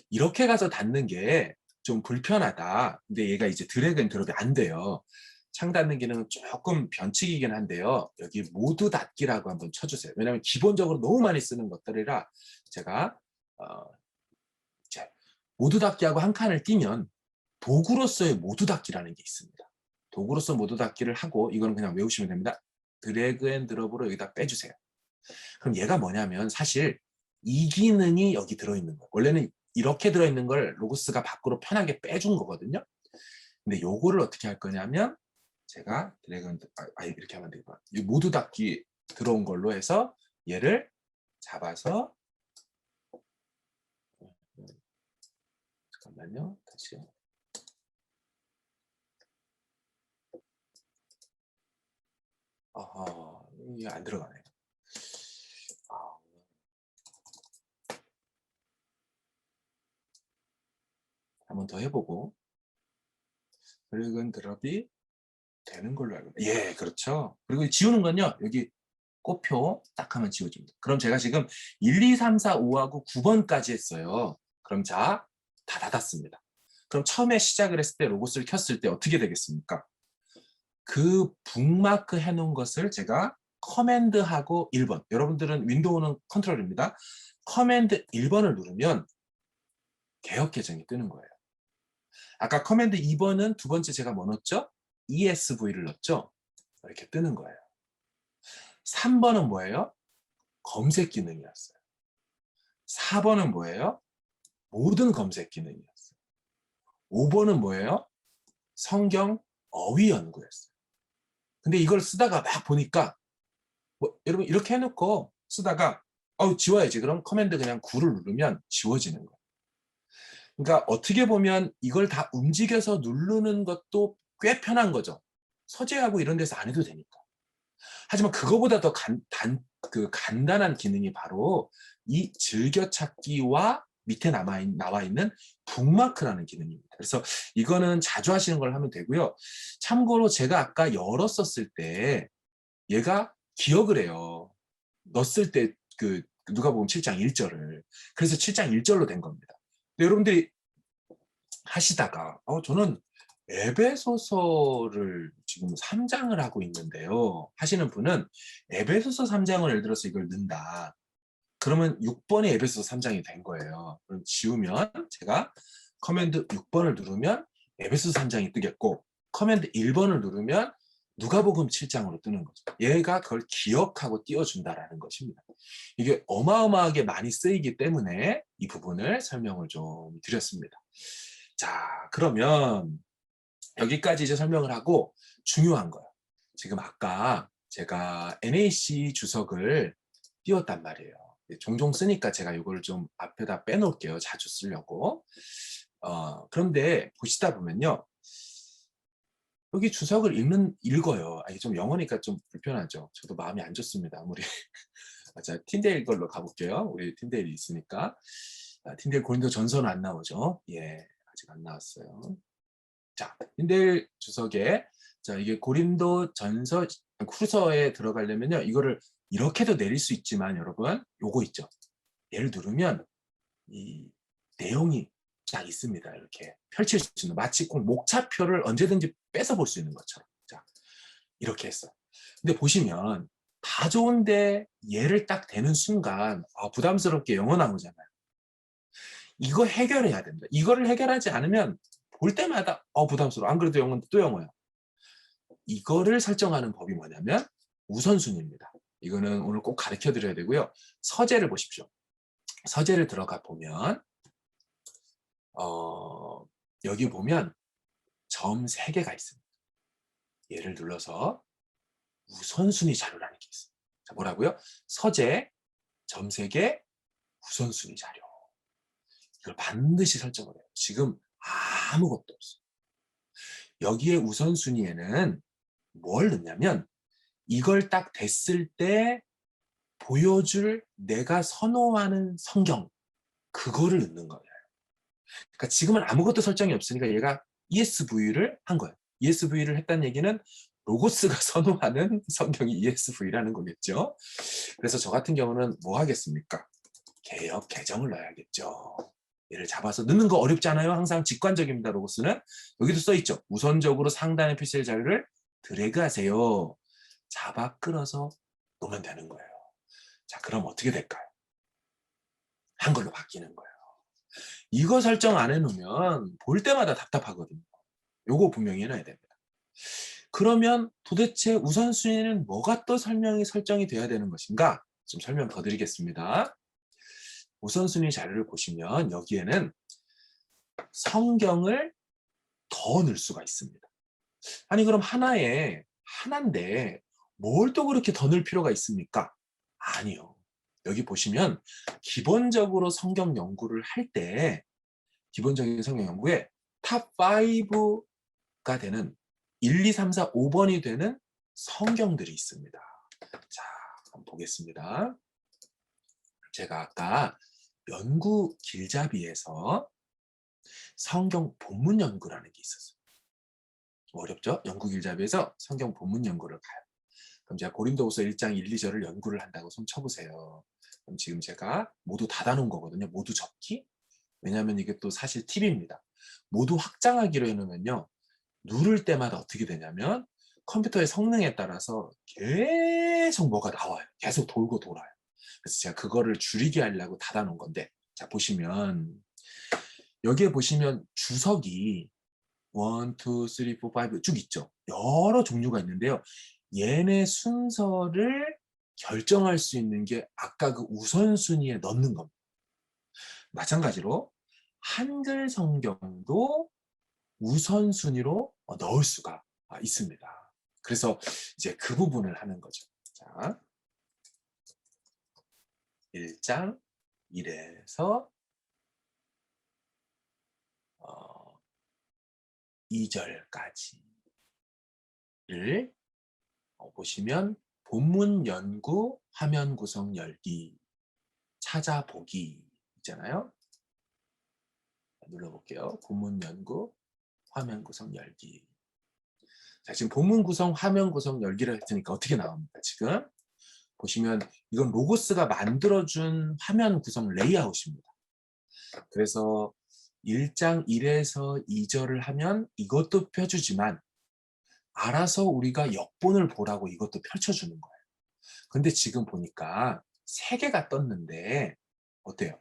이렇게 가서 닫는 게 좀 불편하다. 근데 얘가 이제 드래그 앤 드롭이 안 돼요. 창 닫는 기능은 조금 변칙이긴 한데요. 여기 모두 닫기라고 한번 쳐주세요. 왜냐하면 기본적으로 너무 많이 쓰는 것들이라 제가 이제 모두 닫기하고 한 칸을 띄면 도구로서의 모두 닫기라는 게 있습니다. 도구로서 모두 닫기를 하고 이거는 그냥 외우시면 됩니다. 드래그 앤 드롭으로 여기다 빼주세요. 그럼 얘가 뭐냐면 사실 이 기능이 여기 들어있는 거예요. 원래는 이렇게 들어있는 걸 로고스가 밖으로 편하게 빼준 거거든요. 근데 요거를 어떻게 할 거냐면 제가 드래그 앤 이렇게 하면 되겠다. 이 모두 닫기 들어온 걸로 해서 얘를 잡아서 잠깐만요. 다시 이게 안 들어가네. 한번 더 해보고 드래그 앤 드롭이 되는 걸로 알고 예, 그렇죠. 그리고 지우는 건요. 여기 꼬표 딱 하면 지워집니다. 그럼 제가 지금 1, 2, 3, 4, 5하고 9번까지 했어요. 그럼 자, 다 닫았습니다. 그럼 처음에 시작을 했을 때 로고스를 켰을 때 어떻게 되겠습니까? 그 북마크 해놓은 것을 제가 커맨드하고 1번 여러분들은 윈도우는 컨트롤입니다. 커맨드 1번을 누르면 개역 계정이 뜨는 거예요. 아까 커맨드 2번은 두 번째 제가 뭐 넣었죠? ESV를 넣었죠? 이렇게 뜨는 거예요. 3번은 뭐예요? 검색 기능이었어요. 4번은 뭐예요? 모든 검색 기능이었어요. 5번은 뭐예요? 성경 어휘 연구였어요. 근데 이걸 쓰다가 막 보니까 여러분 이렇게 해놓고 쓰다가 지워야지. 그럼 커맨드 그냥 9를 누르면 지워지는 거예요. 그러니까 어떻게 보면 이걸 다 움직여서 누르는 것도 꽤 편한 거죠. 서재하고 이런 데서 안 해도 되니까. 하지만 그거보다 더 간단한 기능이 바로 이 즐겨찾기와 밑에 나와 있는 북마크라는 기능입니다. 그래서 이거는 자주 하시는 걸 하면 되고요. 참고로 제가 아까 열었었을 때 얘가 기억을 해요. 넣었을 때 누가복음 7장 1절을. 그래서 7장 1절로 된 겁니다. 근데 여러분들이 하시다가 저는 에베소서를 지금 3장을 하고 있는데요. 하시는 분은 에베소서 3장을 예를 들어서 이걸 넣는다. 그러면 6번이 에베소서 3장이 된 거예요. 그럼 지우면 제가 커맨드 6번을 누르면 에베소서 3장이 뜨겠고 커맨드 1번을 누르면 누가복음 7장으로 뜨는 거죠. 얘가 그걸 기억하고 띄워준다라는 것입니다. 이게 어마어마하게 많이 쓰이기 때문에 이 부분을 설명을 좀 드렸습니다. 자, 그러면 여기까지 이제 설명을 하고 중요한 거예요. 지금 아까 제가 NAC 주석을 띄웠단 말이에요. 종종 쓰니까 제가 이걸 좀 앞에다 빼놓을게요. 자주 쓰려고. 그런데 보시다 보면요. 여기 주석을 읽어요. 이게 좀 영어니까 좀 불편하죠. 저도 마음이 안 좋습니다. 아무리. 자, 틴데일 걸로 가볼게요. 우리 틴데일이 있으니까. 틴데일 고린도 전서는 안 나오죠. 예, 아직 안 나왔어요. 자, 틴데일 주석에, 자, 이게 고린도 전서, 후서에 들어가려면요. 이거를 이렇게도 내릴 수 있지만, 여러분, 요거 있죠. 얘를 누르면, 이 내용이 딱 있습니다. 이렇게 펼칠 수 있는, 마치 꼭 목차표를 언제든지 뺏어 볼 수 있는 것처럼. 자, 이렇게 했어. 근데 보시면 다 좋은데 얘를 딱 대는 순간 부담스럽게 영어 나오잖아요. 이거 해결해야 된다. 이거를 해결하지 않으면 볼 때마다 부담스러워. 안 그래도 영어는 또 영어야. 이거를 설정하는 법이 뭐냐면 우선순위입니다. 이거는 오늘 꼭 가르쳐 드려야 되고요. 서재를 보십시오. 서재를 들어가 보면 여기 보면 점 3개가 있습니다. 얘를 눌러서 우선순위 자료라는 게 있어요. 자, 뭐라고요? 서재, 점 3개, 우선순위 자료. 이걸 반드시 설정을 해요. 지금 아무것도 없어요. 여기에 우선순위에는 뭘 넣냐면 이걸 딱 됐을 때 보여줄 내가 선호하는 성경, 그거를 넣는 거예요. 그러니까 지금은 아무것도 설정이 없으니까 얘가 ESV를 한 거예요. ESV를 했다는 얘기는 로고스가 선호하는 성경이 ESV라는 거겠죠. 그래서 저 같은 경우는 뭐 하겠습니까? 개역 개정을 넣어야겠죠. 얘를 잡아서 넣는 거 어렵지 않아요. 항상 직관적입니다. 로고스는. 여기도 써있죠. 우선적으로 상단에 표시할 자료를 드래그하세요. 잡아 끌어서 놓으면 되는 거예요. 자, 그럼 어떻게 될까요? 한글로 바뀌는 거예요. 이거 설정 안 해놓으면 볼 때마다 답답하거든요. 요거 분명히 해놔야 됩니다. 그러면 도대체 우선순위는 뭐가 또 설정이 돼야 되는 것인가? 좀 설명 더 드리겠습니다. 우선순위 자료를 보시면 여기에는 성경을 더 넣을 수가 있습니다. 아니 그럼 하나인데 뭘 또 그렇게 더 넣을 필요가 있습니까? 아니요. 여기 보시면 기본적으로 성경 연구를 할 때 기본적인 성경 연구에 탑 5가 되는 1, 2, 3, 4, 5번이 되는 성경들이 있습니다. 자, 한번 보겠습니다. 제가 아까 연구 길잡이에서 성경 본문 연구라는 게 있었어요. 어렵죠? 연구 길잡이에서 성경 본문 연구를 봐요. 그럼 제가 고린도후서 1장 1, 2절을 연구를 한다고 손 쳐보세요. 그럼 지금 제가 모두 닫아놓은 거거든요. 모두 접기. 왜냐하면 이게 또 사실 팁입니다. 모두 확장하기로 해놓으면요. 누를 때마다 어떻게 되냐면 컴퓨터의 성능에 따라서 계속 뭐가 나와요. 계속 돌고 돌아요. 그래서 제가 그거를 줄이게 하려고 닫아놓은 건데 자 보시면 여기에 보시면 주석이 1, 2, 3, 4, 5 쭉 있죠. 여러 종류가 있는데요. 얘네 순서를 결정할 수 있는 게 아까 그 우선순위에 넣는 겁니다. 마찬가지로 한글 성경도 우선순위로 넣을 수가 있습니다. 그래서 이제 그 부분을 하는 거죠. 자, 1장 1에서 2절까지를 보시면 본문 연구, 화면 구성 열기, 찾아보기 있잖아요. 눌러볼게요. 본문 연구, 화면 구성 열기. 자, 지금 본문 구성, 화면 구성 열기를 했으니까 어떻게 나옵니까? 지금 보시면 이건 로고스가 만들어준 화면 구성 레이아웃입니다. 그래서 1장 1에서 2절을 하면 이것도 펴주지만 알아서 우리가 역본을 보라고 이것도 펼쳐주는 거예요. 근데 지금 보니까 3개가 떴는데 어때요?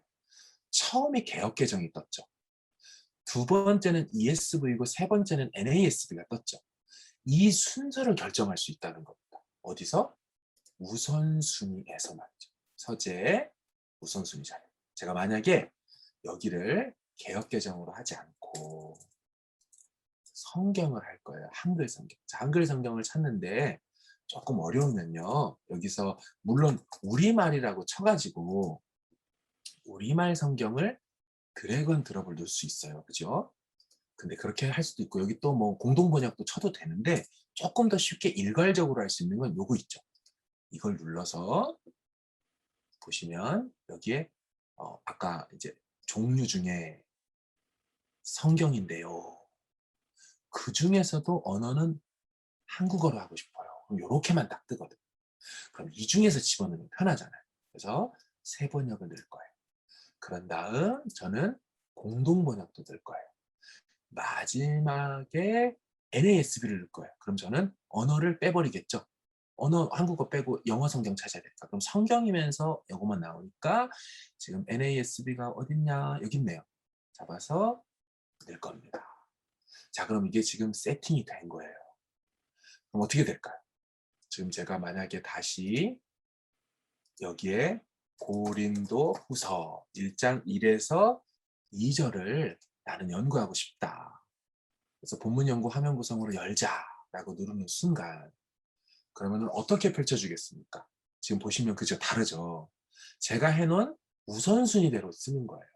처음이 개역개정이 떴죠. 두 번째는 ESV고 세 번째는 NASB가 떴죠. 이 순서를 결정할 수 있다는 겁니다. 어디서? 우선순위에서 말이죠. 서재 우선순위 자료. 제가 만약에 여기를 개역개정으로 하지 않고 성경을 할 거예요. 한글 성경. 자, 한글 성경을 찾는데 조금 어려우면요. 여기서 물론 우리말이라고 쳐가지고 우리말 성경을 드래그 앤 드롭을 넣을 수 있어요. 그죠? 근데 그렇게 할 수도 있고 여기 또 뭐 공동 번역도 쳐도 되는데 조금 더 쉽게 일괄적으로 할 수 있는 건 요거 있죠. 이걸 눌러서 보시면 여기에 아까 이제 종류 중에 성경인데요. 그 중에서도 언어는 한국어로 하고 싶어요. 그럼 요렇게만 딱 뜨거든요. 그럼 이 중에서 집어넣으면 편하잖아요. 그래서 세 번역을 넣을 거예요. 그런 다음 저는 공동 번역도 넣을 거예요. 마지막에 NASB를 넣을 거예요. 그럼 저는 언어를 빼버리겠죠. 언어 한국어 빼고 영어 성경 찾아야 될까? 그럼 성경이면서 영어만 나오니까 지금 NASB가 어딨냐? 여기 있네요. 잡아서 넣을 겁니다. 자, 그럼 이게 지금 세팅이 된 거예요. 그럼 어떻게 될까요? 지금 제가 만약에 다시 여기에 고린도 후서 1장 1에서 2절을 나는 연구하고 싶다. 그래서 본문 연구 화면 구성으로 열자라고 누르는 순간 그러면 어떻게 펼쳐주겠습니까? 지금 보시면 그죠? 다르죠? 제가 해놓은 우선순위대로 쓰는 거예요.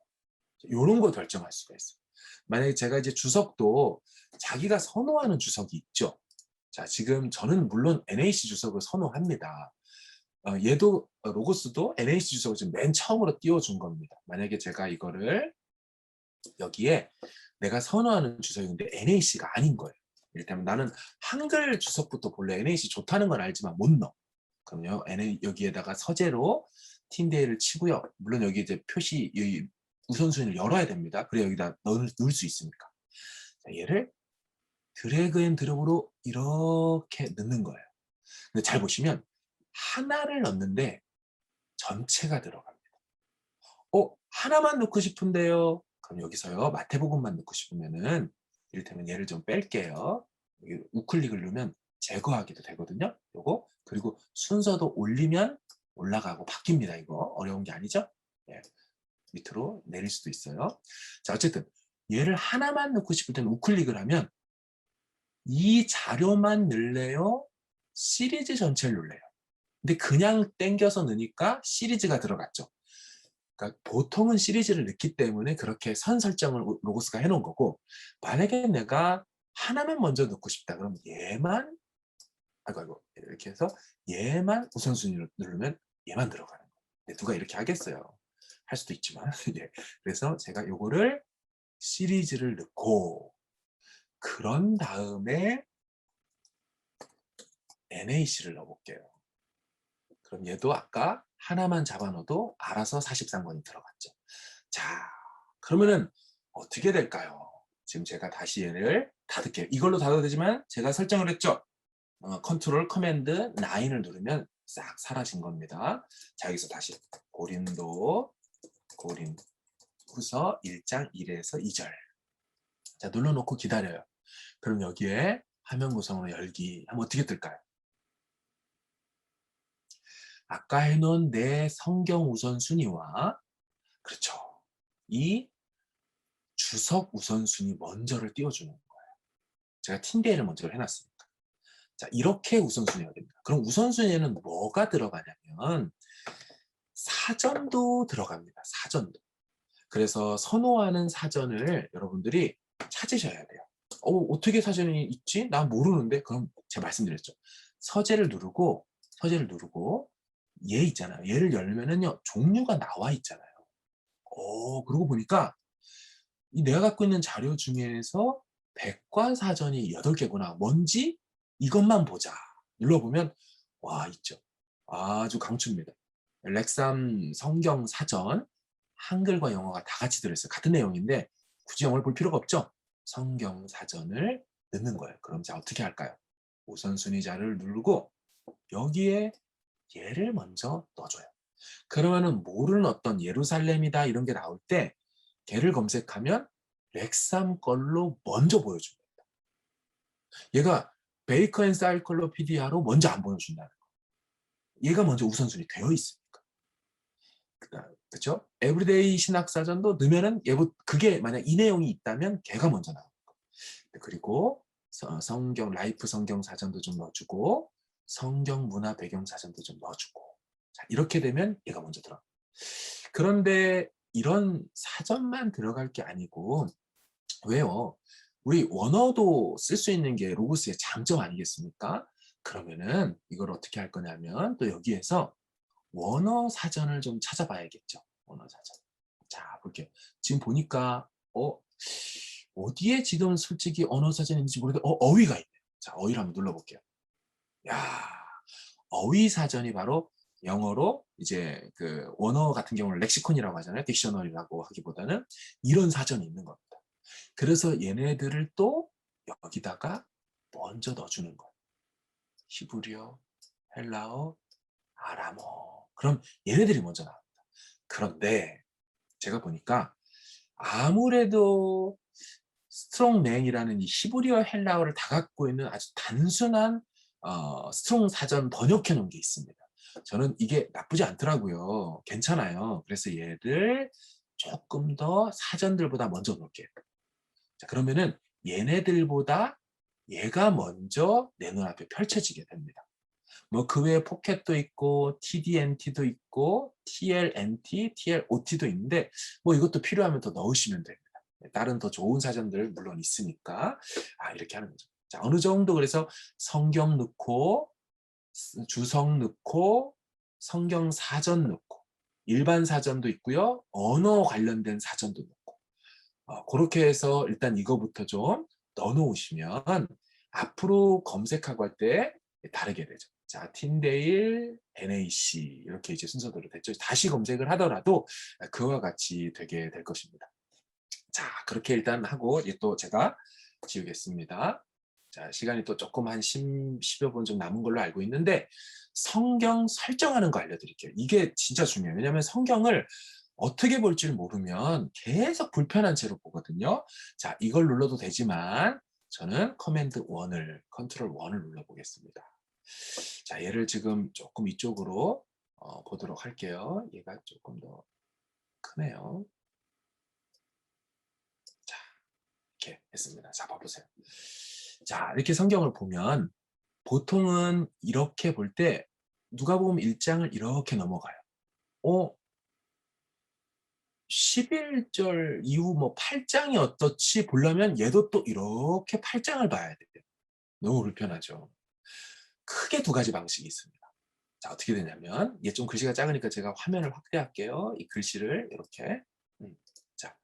이런 거 결정할 수가 있어요. 만약에 제가 이제 주석도 자기가 선호하는 주석이 있죠. 자, 지금 저는 물론 NAC 주석을 선호합니다. 얘도 로고스도 NAC 주석을 지금 맨 처음으로 띄워준 겁니다. 만약에 제가 이거를 여기에 내가 선호하는 주석인데 NAC가 아닌 거예요. 이를테면 나는 한글 주석부터 본래 NAC 좋다는 건 알지만 못 넣어. 그럼요, 여기에다가 서재로 틴데이를 치고요. 물론 여기 이제 표시, 여기 우선순위를 열어야 됩니다. 그래야 여기다 넣을 수 있으니까. 자, 얘를 드래그 앤 드롭으로 이렇게 넣는 거예요. 근데 잘 보시면 하나를 넣는데 전체가 들어갑니다. 하나만 넣고 싶은데요. 그럼 여기서요, 마태복음만 넣고 싶으면은 이를테면 얘를 좀 뺄게요. 여기 우클릭을 누르면 제거하기도 되거든요. 요거. 그리고 순서도 올리면 올라가고 바뀝니다. 이거 어려운 게 아니죠? 예, 밑으로 내릴 수도 있어요. 자, 어쨌든 얘를 하나만 넣고 싶을 때는 우클릭을 하면 이 자료만 넣을래요? 시리즈 전체를 넣을래요? 근데 그냥 땡겨서 넣으니까 시리즈가 들어갔죠. 그러니까 보통은 시리즈를 넣기 때문에 그렇게 선 설정을 로고스가 해놓은 거고, 만약에 내가 하나만 먼저 넣고 싶다 그럼 얘만, 아이고 이렇게 해서 얘만 우선순위로 누르면 얘만 들어가는 거예요. 누가 이렇게 하겠어요? 할 수도 있지만 예. 그래서 제가 요거를 시리즈를 넣고 그런 다음에 NAC를 넣어볼게요. 그럼 얘도 아까 하나만 잡아넣어도 알아서 43권이 들어갔죠. 자, 그러면은 어떻게 될까요? 지금 제가 다시 얘를 닫을게요. 이걸로 닫아도 되지만 제가 설정을 했죠. 컨트롤 커맨드 9을 누르면 싹 사라진 겁니다. 자, 여기서 다시 고린 후서 1장 1에서 2절. 자, 눌러놓고 기다려요. 그럼 여기에 화면 구성으로 열기 하면 어떻게 뜰까요? 아까 해놓은 내 성경 우선순위와 그렇죠. 이 주석 우선순위 먼저를 띄워주는 거예요. 제가 틴데이를 먼저 해놨으니까. 자, 이렇게 우선순위가 됩니다. 그럼 우선순위에는 뭐가 들어가냐면 사전도 들어갑니다. 사전도. 그래서 선호하는 사전을 여러분들이 찾으셔야 돼요. 어떻게 사전이 있지? 나 모르는데. 그럼 제가 말씀드렸죠. 서재를 누르고 얘 있잖아요. 얘를 열면은요 종류가 나와 있잖아요. 그러고 보니까 내가 갖고 있는 자료 중에서 백과사전이 8개구나. 뭔지 이것만 보자. 눌러보면 와 있죠. 아주 강추입니다. 렉삼 성경 사전 한글과 영어가 다 같이 들어있어요. 같은 내용인데 굳이 영어를 볼 필요가 없죠. 성경 사전을 넣는 거예요. 그럼 자 어떻게 할까요? 우선순위자를 누르고 여기에 얘를 먼저 넣어줘요. 그러면은 모르는 어떤 예루살렘이다 이런 게 나올 때 걔를 검색하면 렉삼 걸로 먼저 보여줍니다. 얘가 베이커 앤 사이클로피디아로 먼저 안 보여준다는 거. 얘가 먼저 우선순위 되어 있으니까. 그렇죠? 에브리데이 신학사전도 넣으면은 그게 만약 이 내용이 있다면 걔가 먼저 나오는 거. 그리고 성경 라이프 성경 사전도 좀 넣어주고 성경 문화 배경 사전도 좀 넣어주고. 자, 이렇게 되면 얘가 먼저 들어. 그런데 이런 사전만 들어갈 게 아니고 왜요? 우리 원어도 쓸 수 있는 게 로고스의 장점 아니겠습니까? 그러면은 이걸 어떻게 할 거냐면 또 여기에서 원어 사전을 좀 찾아봐야겠죠. 원어 사전. 자, 볼게요. 지금 보니까 어디에 지금 솔직히 언어 사전이 있는지 모르겠는데 어휘가 있네요. 자, 어휘를 한번 눌러볼게요. 야, 어휘 사전이 바로 영어로 이제 그 원어 같은 경우는 렉시콘이라고 하잖아요. 딕셔너리라고 하기보다는 이런 사전이 있는 겁니다. 그래서 얘네들을 또 여기다가 먼저 넣어주는 거예요. 히브리어, 헬라어, 아람어. 그럼 얘네들이 먼저 나옵니다. 그런데 제가 보니까 아무래도 스트롱맨이라는 이 히브리어 헬라어를 다 갖고 있는 아주 단순한 스트롱 사전 번역해 놓은 게 있습니다. 저는 이게 나쁘지 않더라고요. 괜찮아요. 그래서 얘를 조금 더 사전들보다 먼저 놓을게요. 자, 그러면은 얘네들보다 얘가 먼저 내 눈앞에 펼쳐지게 됩니다. 뭐 그 외에 포켓도 있고 TDNT도 있고 TLNT, TLOT도 있는데 뭐 이것도 필요하면 더 넣으시면 됩니다. 다른 더 좋은 사전들 물론 있으니까 이렇게 하는 거죠. 자, 어느 정도 그래서 성경 넣고 주석 넣고 성경 사전 넣고 일반 사전도 있고요. 언어 관련된 사전도 넣고 그렇게 해서 일단 이거부터 좀 넣어놓으시면 앞으로 검색하고 할 때 다르게 되죠. 자, 틴데일, NAC 이렇게 이제 순서대로 됐죠. 다시 검색을 하더라도 그와 같이 되게 될 것입니다. 자, 그렇게 일단 하고 이제 또 제가 지우겠습니다. 자, 시간이 또 조금 한 10여 분 좀 남은 걸로 알고 있는데 성경 설정하는 거 알려드릴게요. 이게 진짜 중요해요. 왜냐하면 성경을 어떻게 볼 줄 모르면 계속 불편한 채로 보거든요. 자, 이걸 눌러도 되지만 저는 커맨드 1을, 컨트롤 1을 눌러보겠습니다. 자, 얘를 지금 조금 이쪽으로 보도록 할게요. 얘가 조금 더 크네요. 자, 이렇게 했습니다. 자, 봐보세요. 자, 이렇게 성경을 보면 보통은 이렇게 볼 때 누가복음 1장을 이렇게 넘어가요. 11절 이후 뭐 8장이 어떻지 보려면 얘도 또 이렇게 8장을 봐야 돼요. 너무 불편하죠. 크게 두 가지 방식이 있습니다. 자, 어떻게 되냐면 얘 좀 글씨가 작으니까 제가 화면을 확대할게요. 이 글씨를 이렇게. 자,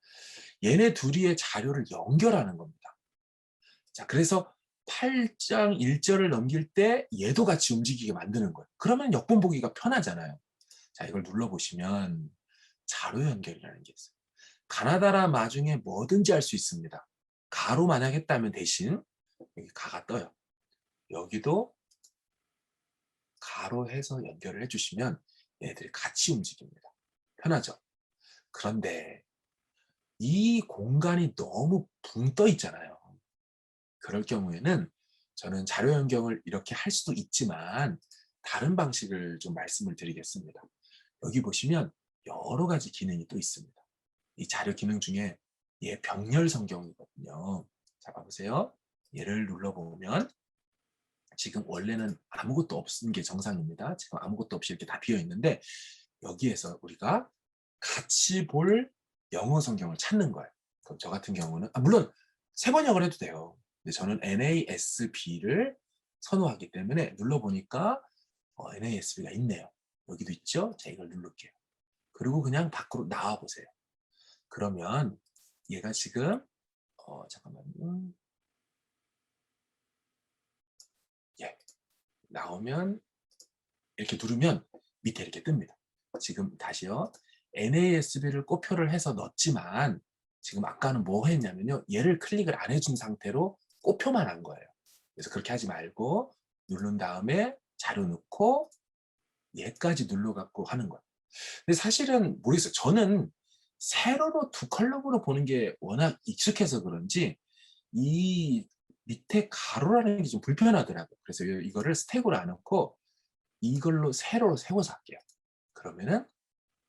얘네 둘이의 자료를 연결하는 겁니다. 자, 그래서 8장 1절을 넘길 때 얘도 같이 움직이게 만드는 거예요. 그러면 역본 보기가 편하잖아요. 자, 이걸 눌러보시면 자료 연결이라는 게 있어요. 가나다라 마중에 뭐든지 할 수 있습니다. 가로 만약 했다면 대신 여기 가가 떠요. 여기도 가로 해서 연결을 해주시면 얘네들이 같이 움직입니다. 편하죠? 그런데 이 공간이 너무 붕 떠 있잖아요. 그럴 경우에는 저는 자료 연결을 이렇게 할 수도 있지만 다른 방식을 좀 말씀을 드리겠습니다. 여기 보시면 여러 가지 기능이 또 있습니다. 이 자료 기능 중에 얘 병렬 성경이거든요. 자, 봐보세요. 얘를 눌러보면 지금 원래는 아무것도 없는 게 정상입니다. 지금 아무것도 없이 이렇게 다 비어 있는데 여기에서 우리가 같이 볼 영어 성경을 찾는 거예요. 그럼 저 같은 경우는 물론 세 번역을 해도 돼요. 근데 저는 NASB를 선호하기 때문에 눌러보니까 NASB가 있네요. 여기도 있죠? 자, 이걸 누를게요. 그리고 그냥 밖으로 나와 보세요. 그러면 얘가 지금 잠깐만요. 예, 나오면 이렇게 누르면 밑에 이렇게 뜹니다. 지금 다시요. NASB를 꼽표를 해서 넣었지만 지금 아까는 뭐 했냐면요. 얘를 클릭을 안 해준 상태로 꼽표만 한 거예요. 그래서 그렇게 하지 말고 누른 다음에 자료 넣고 얘까지 눌러갖고 하는 거예요. 근데 사실은 모르겠어요. 저는 세로로 두 컬럼으로 보는 게 워낙 익숙해서 그런지 이 밑에 가로라는 게 좀 불편하더라고요. 그래서 이거를 스택으로 안 넣고 이걸로 세로로 세워서 할게요. 그러면은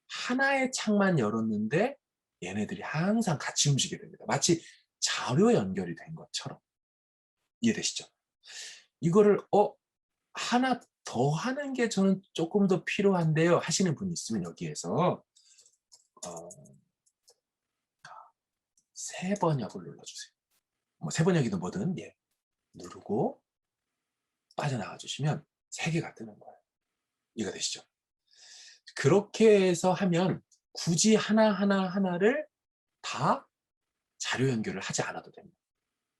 하나의 창만 열었는데 얘네들이 항상 같이 움직이게 됩니다. 마치 자료 연결이 된 것처럼. 이해되시죠? 이거를 하나 더 하는 게 저는 조금 더 필요한데요 하시는 분이 있으면 여기에서 어, 세번역을 눌러주세요. 뭐 세번역이든 뭐든 누르고 빠져나가 주시면 3개가 뜨는 거예요. 이해가 되시죠? 그렇게 해서 하면 굳이 하나를 다 자료 연결을 하지 않아도 됩니다.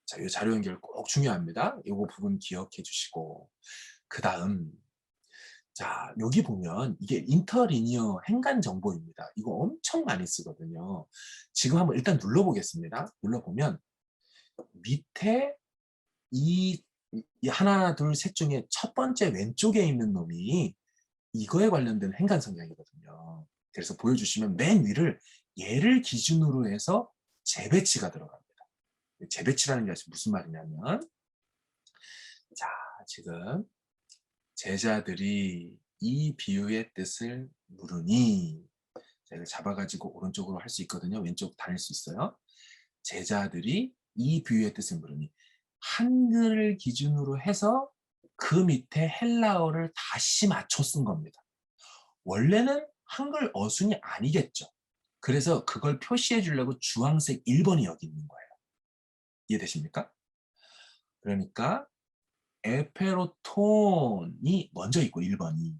자, 이 자료 연결 꼭 중요합니다. 이 부분 기억해 주시고 그 다음 자 여기 보면 이게 인터리니어 행간 정보입니다. 이거 엄청 많이 쓰거든요. 지금 한번 일단 눌러보겠습니다. 눌러보면 밑에 이 하나 둘 셋 중에 첫 번째 왼쪽에 있는 놈이 이거에 관련된 행간 성향이거든요. 그래서 보여주시면 맨 위를 얘를 기준으로 해서 재배치가 들어갑니다. 재배치라는 게 무슨 말이냐면 자 지금 제자들이 이 비유의 뜻을 물으니 제가 잡아가지고 오른쪽으로 할 수 있거든요. 왼쪽 다닐 수 있어요. 제자들이 이 비유의 뜻을 물으니 한글을 기준으로 해서 그 밑에 헬라어를 다시 맞춰 쓴 겁니다. 원래는 한글 어순이 아니겠죠. 그래서 그걸 표시해 주려고 주황색 1번이 여기 있는 거예요. 이해되십니까? 그러니까 에페로톤이 먼저 있고 1번이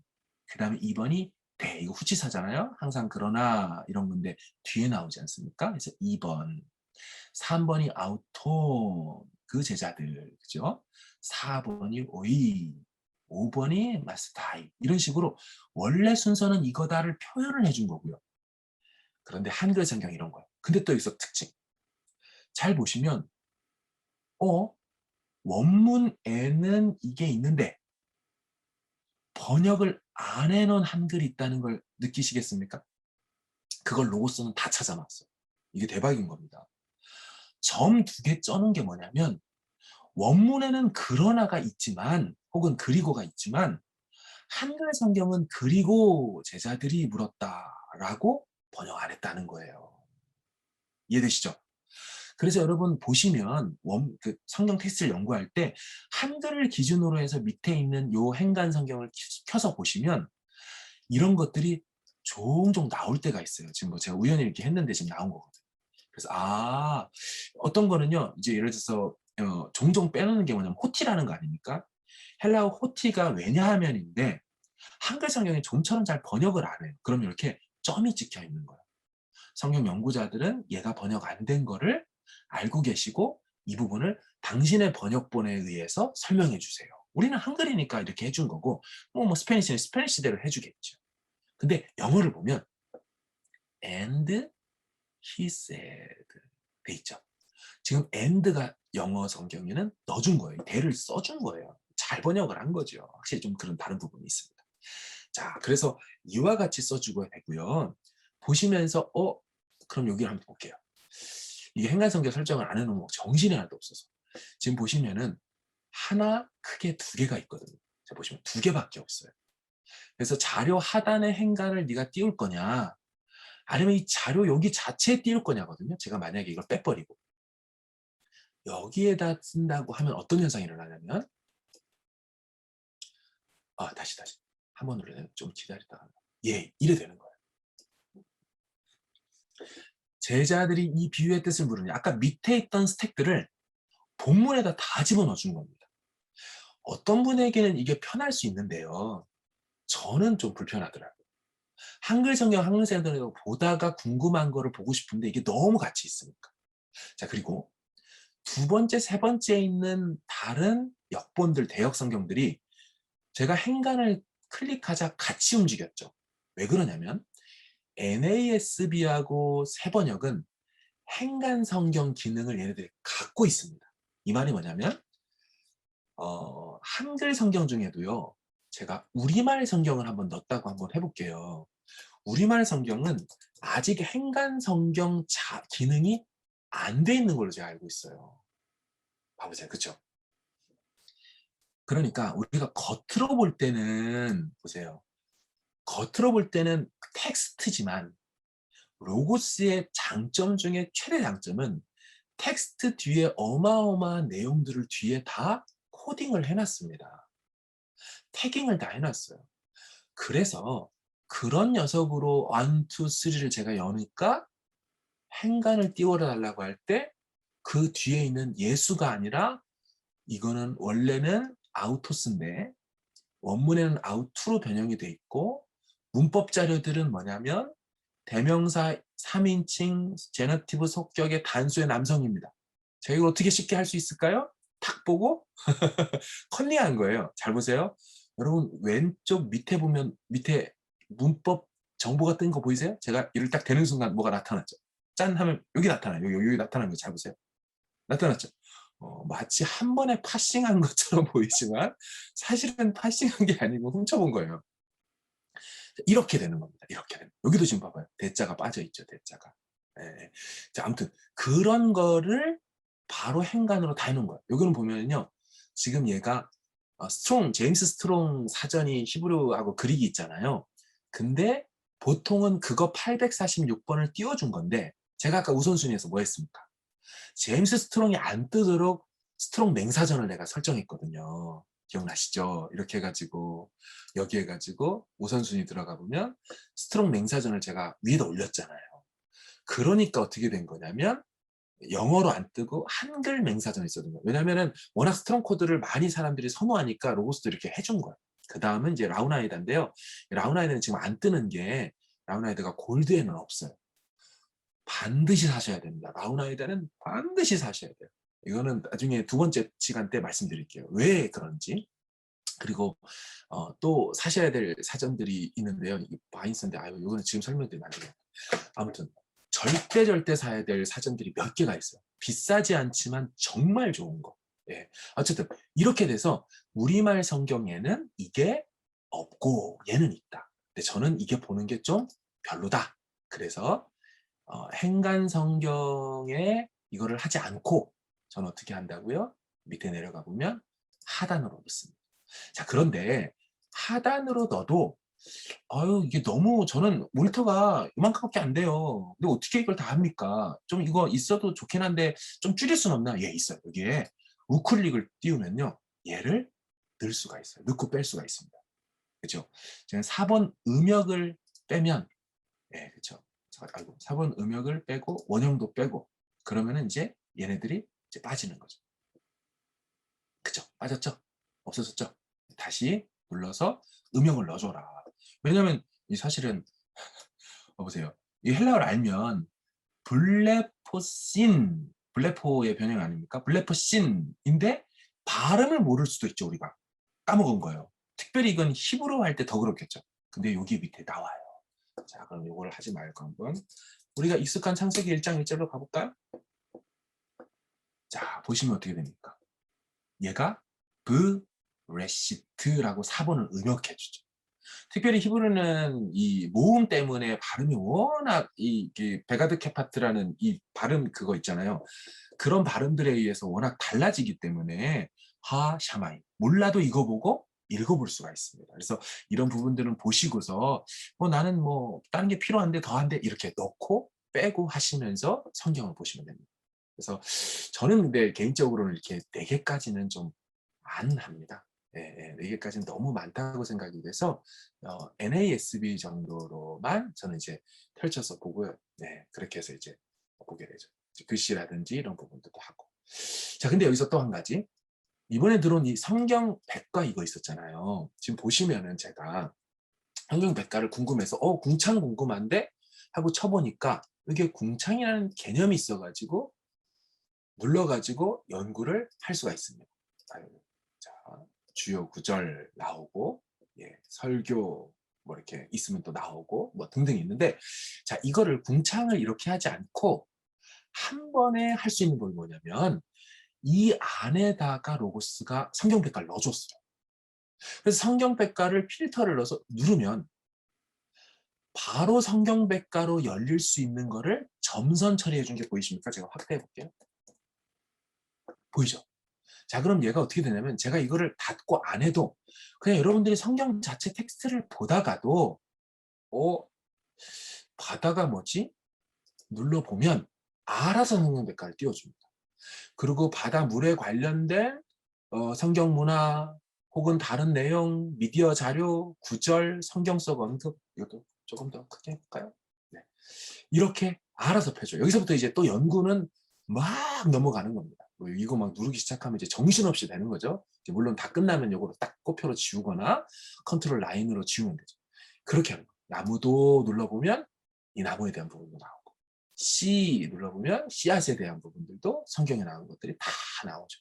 그 다음에 2번이 대 이거 후치사잖아요. 항상 그러나 이런 건데 뒤에 나오지 않습니까? 그래서 2번 3번이 아우톤 그 제자들 그죠? 4번이 오이 5번이 마스타이 이런 식으로 원래 순서는 이거다를 표현을 해준 거고요. 그런데 한글 성경 이런 거예요. 근데 또 여기서 특징 잘 보시면 원문에는 이게 있는데 번역을 안 해놓은 한글이 있다는 걸 느끼시겠습니까? 그걸 로고스는 다 찾아놨어요. 이게 대박인 겁니다. 점 2개 쩌는 게 뭐냐면 원문에는 그러나가 있지만 혹은 그리고가 있지만 한글 성경은 그리고 제자들이 물었다라고 번역 안 했다는 거예요. 이해되시죠? 그래서 여러분 보시면 그 성경 텍스트를 연구할 때 한글을 기준으로 해서 밑에 있는 요 행간 성경을 켜서 보시면 이런 것들이 종종 나올 때가 있어요. 지금 뭐 제가 우연히 이렇게 했는데 지금 나온 거거든요. 그래서 어떤 거는요. 이제 예를 들어서 종종 빼놓는 게 뭐냐면 호티라는 거 아닙니까? 헬라어 호티가 왜냐하면인데 한글 성경이 좀처럼 잘 번역을 안 해요. 그럼 이렇게 점이 찍혀 있는 거예요. 성경 연구자들은 얘가 번역 안 된 거를 알고 계시고 이 부분을 당신의 번역본에 의해서 설명해 주세요. 우리는 한글이니까 이렇게 해준 거고 뭐 스페니시는 스페니시대로 해주겠죠. 근데 영어를 보면 and he said 돼 있죠. 지금 and가 영어 성경에는 넣어준 거예요. 대를 써준 거예요. 잘 번역을 한 거죠. 확실히 좀 그런 다른 부분이 있습니다. 자, 그래서 이와 같이 써주고 되고요. 보시면서 그럼 여기를 한번 볼게요. 이게 행간성경 설정을 안 해놓은 거 정신이 하나도 없어서 지금 보시면은 하나 크게 2개가 있거든요. 자 보시면 2개밖에 없어요. 그래서 자료 하단의 행간을 네가 띄울 거냐 아니면 이 자료 여기 자체에 띄울 거냐거든요. 제가 만약에 이걸 빼버리고 여기에다 쓴다고 하면 어떤 현상이 일어나냐면 다시 한 번 눌러요. 좀 기다리다가 이래 되는 거예요. 제자들이 이 비유의 뜻을 물으니 아까 밑에 있던 스택들을 본문에다 다 집어넣어 준 겁니다. 어떤 분에게는 이게 편할 수 있는데요. 저는 좀 불편하더라고요. 한글 성경 한글 생각을 보다가 궁금한 거를 보고 싶은데 이게 너무 같이 있으니까. 자 그리고 2번째, 3번째에 있는 다른 역본들, 대역 성경들이 제가 행간을 클릭하자 같이 움직였죠. 왜 그러냐면 NASB하고 새번역은 행간 성경 기능을 얘네들이 갖고 있습니다. 이 말이 뭐냐면 한글 성경 중에도요. 제가 우리말 성경을 한번 넣었다고 한번 해볼게요. 우리말 성경은 아직 행간 성경 기능이 안 돼 있는 걸로 제가 알고 있어요. 봐보세요. 그쵸? 그러니까 우리가 겉으로 볼 때는 보세요. 겉으로 볼 때는 텍스트지만 로고스의 장점 중에 최대 장점은 텍스트 뒤에 어마어마한 내용들을 뒤에 다 코딩을 해놨습니다. 태깅을 다 해놨어요. 그래서 그런 녀석으로 1, 2, 3를 제가 여니까 행간을 띄워달라고 할 때 그 뒤에 있는 예수가 아니라 이거는 원래는 아우토스인데 원문에는 아우투로 변형이 돼 있고 문법 자료들은 뭐냐면 대명사 3인칭 제너티브 속격의 단수의 남성입니다. 제가 이걸 어떻게 쉽게 할 수 있을까요? 탁 보고 컨닝한 거예요. 잘 보세요. 여러분 왼쪽 밑에 보면 밑에 문법 정보가 뜬 거 보이세요? 제가 이를 딱 대는 순간 뭐가 나타났죠. 짠 하면 여기 나타나요. 여기 나타나는 거 잘 보세요. 나타났죠. 마치 한 번에 파싱한 것처럼 보이지만 사실은 파싱한 게 아니고 훔쳐본 거예요. 이렇게 되는 겁니다. 이렇게 되는. 여기도 지금 봐봐요. 대자가 빠져 있죠. 대자가. 예. 자, 아무튼 그런 거를 바로 행간으로 다 해놓은 거예요. 여기는 보면요. 지금 얘가 제임스 스트롱 사전이 히브리어하고 그릭이 있잖아요. 근데 보통은 그거 846번을 띄워준 건데 제가 아까 우선순위에서 뭐 했습니까? 제임스 스트롱이 안 뜨도록 스트롱 맹사전을 내가 설정했거든요. 기억나시죠? 이렇게 해가지고 여기 해가지고 우선순위 들어가 보면 스트롱 맹사전을 제가 위에다 올렸잖아요. 그러니까 어떻게 된 거냐면 영어로 안 뜨고 한글 맹사전이 있었거든요. 왜냐면은 워낙 스트롱 코드를 많이 사람들이 선호하니까 로고스도 이렇게 해준 거예요. 그 다음은 이제 라운아이다인데요. 라운아이다는 지금 안 뜨는 게 라운아이다가 골드에는 없어요. 반드시 사셔야 됩니다. 라운아이다는 반드시 사셔야 돼요. 이거는 나중에 두 번째 시간 때 말씀드릴게요. 왜 그런지. 그리고 또 사셔야 될 사전들이 있는데요. 이게 바인스인데 아유 이거는 지금 설명드리면 안 돼요. 아무튼 절대 사야 될 사전들이 몇 개가 있어요. 비싸지 않지만 정말 좋은 거. 예. 어쨌든 이렇게 돼서 우리말 성경에는 이게 없고 얘는 있다. 근데 저는 이게 보는 게 좀 별로다. 그래서 행간 성경에 이거를 하지 않고 저는 어떻게 한다고요? 밑에 내려가 보면 하단으로 넣습니다. 자, 그런데 하단으로 넣어도 이게 너무 저는 모니터가 이만큼밖에 안 돼요. 근데 어떻게 이걸 다 합니까? 좀 이거 있어도 좋긴 한데 좀 줄일 수는 없나? 예, 있어요. 여기에 우클릭을 띄우면요. 얘를 넣을 수가 있어요. 넣고 뺄 수가 있습니다. 그죠? 제가 4번 음역을 빼면 예, 그쵸. 아이고, 4번 음역을 빼고 원형도 빼고 그러면은 이제 얘네들이 이제 빠지는 거죠. 그쵸? 빠졌죠? 없어졌죠? 다시 눌러서 음역을 넣어줘라. 왜냐면 이 사실은 보세요. 이 헬라어를 알면 블레포의 변형 아닙니까? 블레포신인데 발음을 모를 수도 있죠, 우리가. 까먹은 거예요. 특별히 이건 히브리어 할 때 더 그렇겠죠. 근데 여기 밑에 나와요. 자, 그럼 이걸 하지 말고 한번 우리가 익숙한 창세기 1장 1절로 가볼까요? 자, 보시면 어떻게 됩니까? 얘가 브레시트라고 4번을 음역해주죠. 특별히 히브리는 이 모음 때문에 발음이 워낙 이 베가드 케파트라는 이 발음 그거 있잖아요. 그런 발음들에 의해서 워낙 달라지기 때문에 샤마이 몰라도 이거 보고 읽어볼 수가 있습니다. 그래서 이런 부분들은 보시고서 나는 뭐 다른 게 필요한데 더한데 이렇게 넣고 빼고 하시면서 성경을 보시면 됩니다. 그래서 저는 근데 개인적으로는 이렇게 4개까지는 좀 안 합니다. 예, 예, 4개까지는 너무 많다고 생각이 돼서 NASB 정도로만 저는 이제 펼쳐서 보고요. 네, 그렇게 해서 이제 보게 되죠. 글씨라든지 이런 부분들도 하고. 자, 근데 여기서 또 한 가지. 이번에 들어온 이 성경 백과 이거 있었잖아요. 지금 보시면은 제가 성경 백과를 궁금해서 궁창 궁금한데 하고 쳐보니까 이게 궁창이라는 개념이 있어가지고 눌러가지고 연구를 할 수가 있습니다. 자, 주요 구절 나오고 설교 뭐 이렇게 있으면 또 나오고 뭐 등등 있는데 자 이거를 궁창을 이렇게 하지 않고 한 번에 할 수 있는 건 뭐냐면 이 안에다가 로고스가 성경 백과를 넣어줬어요. 그래서 성경 백과를 필터를 넣어서 누르면 바로 성경 백과로 열릴 수 있는 거를 점선 처리해 준 게 보이십니까? 제가 확대해 볼게요. 보이죠? 자, 그럼 얘가 어떻게 되냐면 제가 이거를 닫고 안 해도 그냥 여러분들이 성경 자체 텍스트를 보다가도 바다가 뭐지? 눌러보면 알아서 성경 백과를 띄워줍니다. 그리고 바다 물에 관련된 성경 문화 혹은 다른 내용, 미디어 자료, 구절, 성경 속 언급, 이것도 조금 더 크게 해볼까요? 네. 이렇게 알아서 펴줘요. 여기서부터 이제 또 연구는 막 넘어가는 겁니다. 이거 막 누르기 시작하면 이제 정신없이 되는 거죠. 이제 물론 다 끝나면 이거로 딱 꼽표로 지우거나 컨트롤 라인으로 지우면 되죠. 그렇게 하는 거예요. 나무도 눌러보면 이 나무에 대한 부분도 나오고, 씨 눌러보면 씨앗에 대한 부분들도 성경에 나오는 것들이 다 나오죠.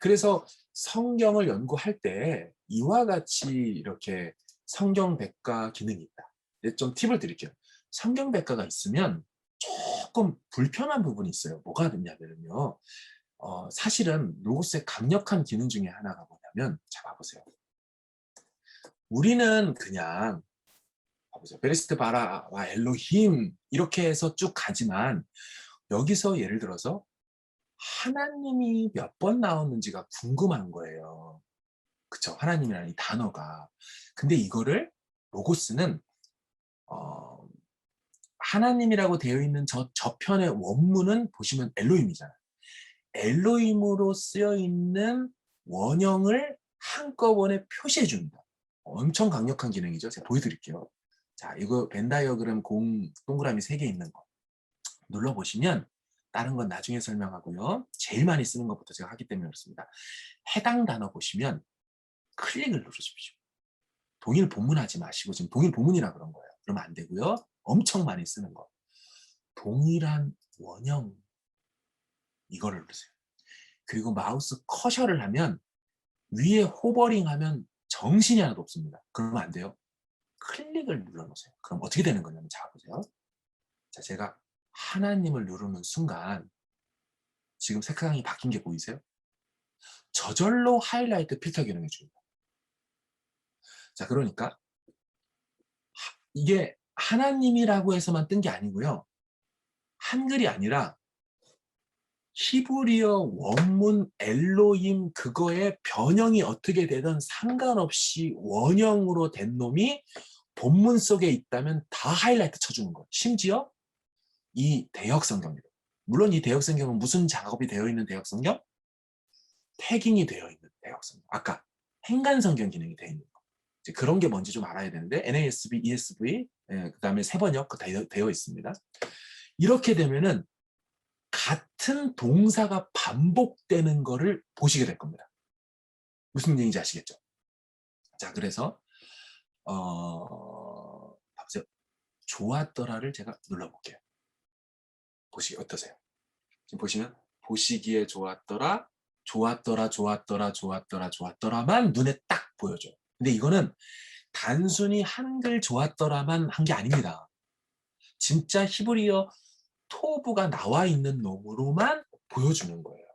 그래서 성경을 연구할 때 이와 같이 이렇게 성경 백과 기능이 있다. 좀 팁을 드릴게요. 성경 백과가 있으면 조금 불편한 부분이 있어요. 뭐가 있냐면요. 사실은 로고스의 강력한 기능 중에 하나가 뭐냐면, 자, 봐보세요. 우리는 그냥, 봐보세요. 베레스트 바라와 엘로힘 이렇게 해서 쭉 가지만, 여기서 예를 들어서 하나님이 몇 번 나오는지가 궁금한 거예요. 그쵸? 하나님이라는 이 단어가. 근데 이거를 로고스는 어, 하나님이라고 되어 있는 저편의 원문은 보시면 엘로힘이잖아요. 엘로힘으로 쓰여 있는 원형을 한꺼번에 표시해 줍니다. 엄청 강력한 기능이죠. 제가 보여드릴게요. 자, 이거 벤 다이어그램 동그라미 3개 있는 거 눌러보시면, 다른 건 나중에 설명하고요. 제일 많이 쓰는 것부터 제가 하기 때문에 그렇습니다. 해당 단어 보시면 클릭을 누르십시오. 동일 본문하지 마시고, 지금 동일 본문이라 그런 거예요. 그러면 안 되고요. 엄청 많이 쓰는 거. 동일한 원형, 이거를 누르세요. 그리고 마우스 커셔를 하면 위에 호버링 하면 정신이 하나도 없습니다. 그러면 안 돼요. 클릭을 눌러놓으세요. 그럼 어떻게 되는 거냐면, 자, 보세요. 자, 제가 하나님을 누르는 순간 지금 색상이 바뀐 게 보이세요? 저절로 하이라이트 필터 기능이 줍니다. 자, 그러니까 이게 하나님이라고 해서만 뜬 게 아니고요. 한글이 아니라 히브리어 원문 엘로힘 그거의 변형이 어떻게 되든 상관없이 원형으로 된 놈이 본문 속에 있다면 다 하이라이트 쳐주는 거예요. 심지어 이 대역 성경이에요. 물론 이 대역 성경은 무슨 작업이 되어 있는 대역 성경? 태깅이 되어 있는 대역 성경. 아까 행간 성경 기능이 되어 있는 거. 이제 그런 게 뭔지 좀 알아야 되는데 NASB, ESV, 그다음에 세번역 되어 있습니다. 이렇게 되면은 같은 동사가 반복되는 거를 보시게 될 겁니다. 무슨 얘기인지 아시겠죠? 자, 그래서 봐보세요. 좋았더라를 제가 눌러볼게요. 보시기 어떠세요? 지금 보시면 보시기에 좋았더라, 좋았더라, 좋았더라, 좋았더라, 좋았더라만 눈에 딱 보여줘요. 근데 이거는 단순히 한글 좋았더라만 한 게 아닙니다. 진짜 히브리어 토부가 나와 있는 놈으로만 보여주는 거예요.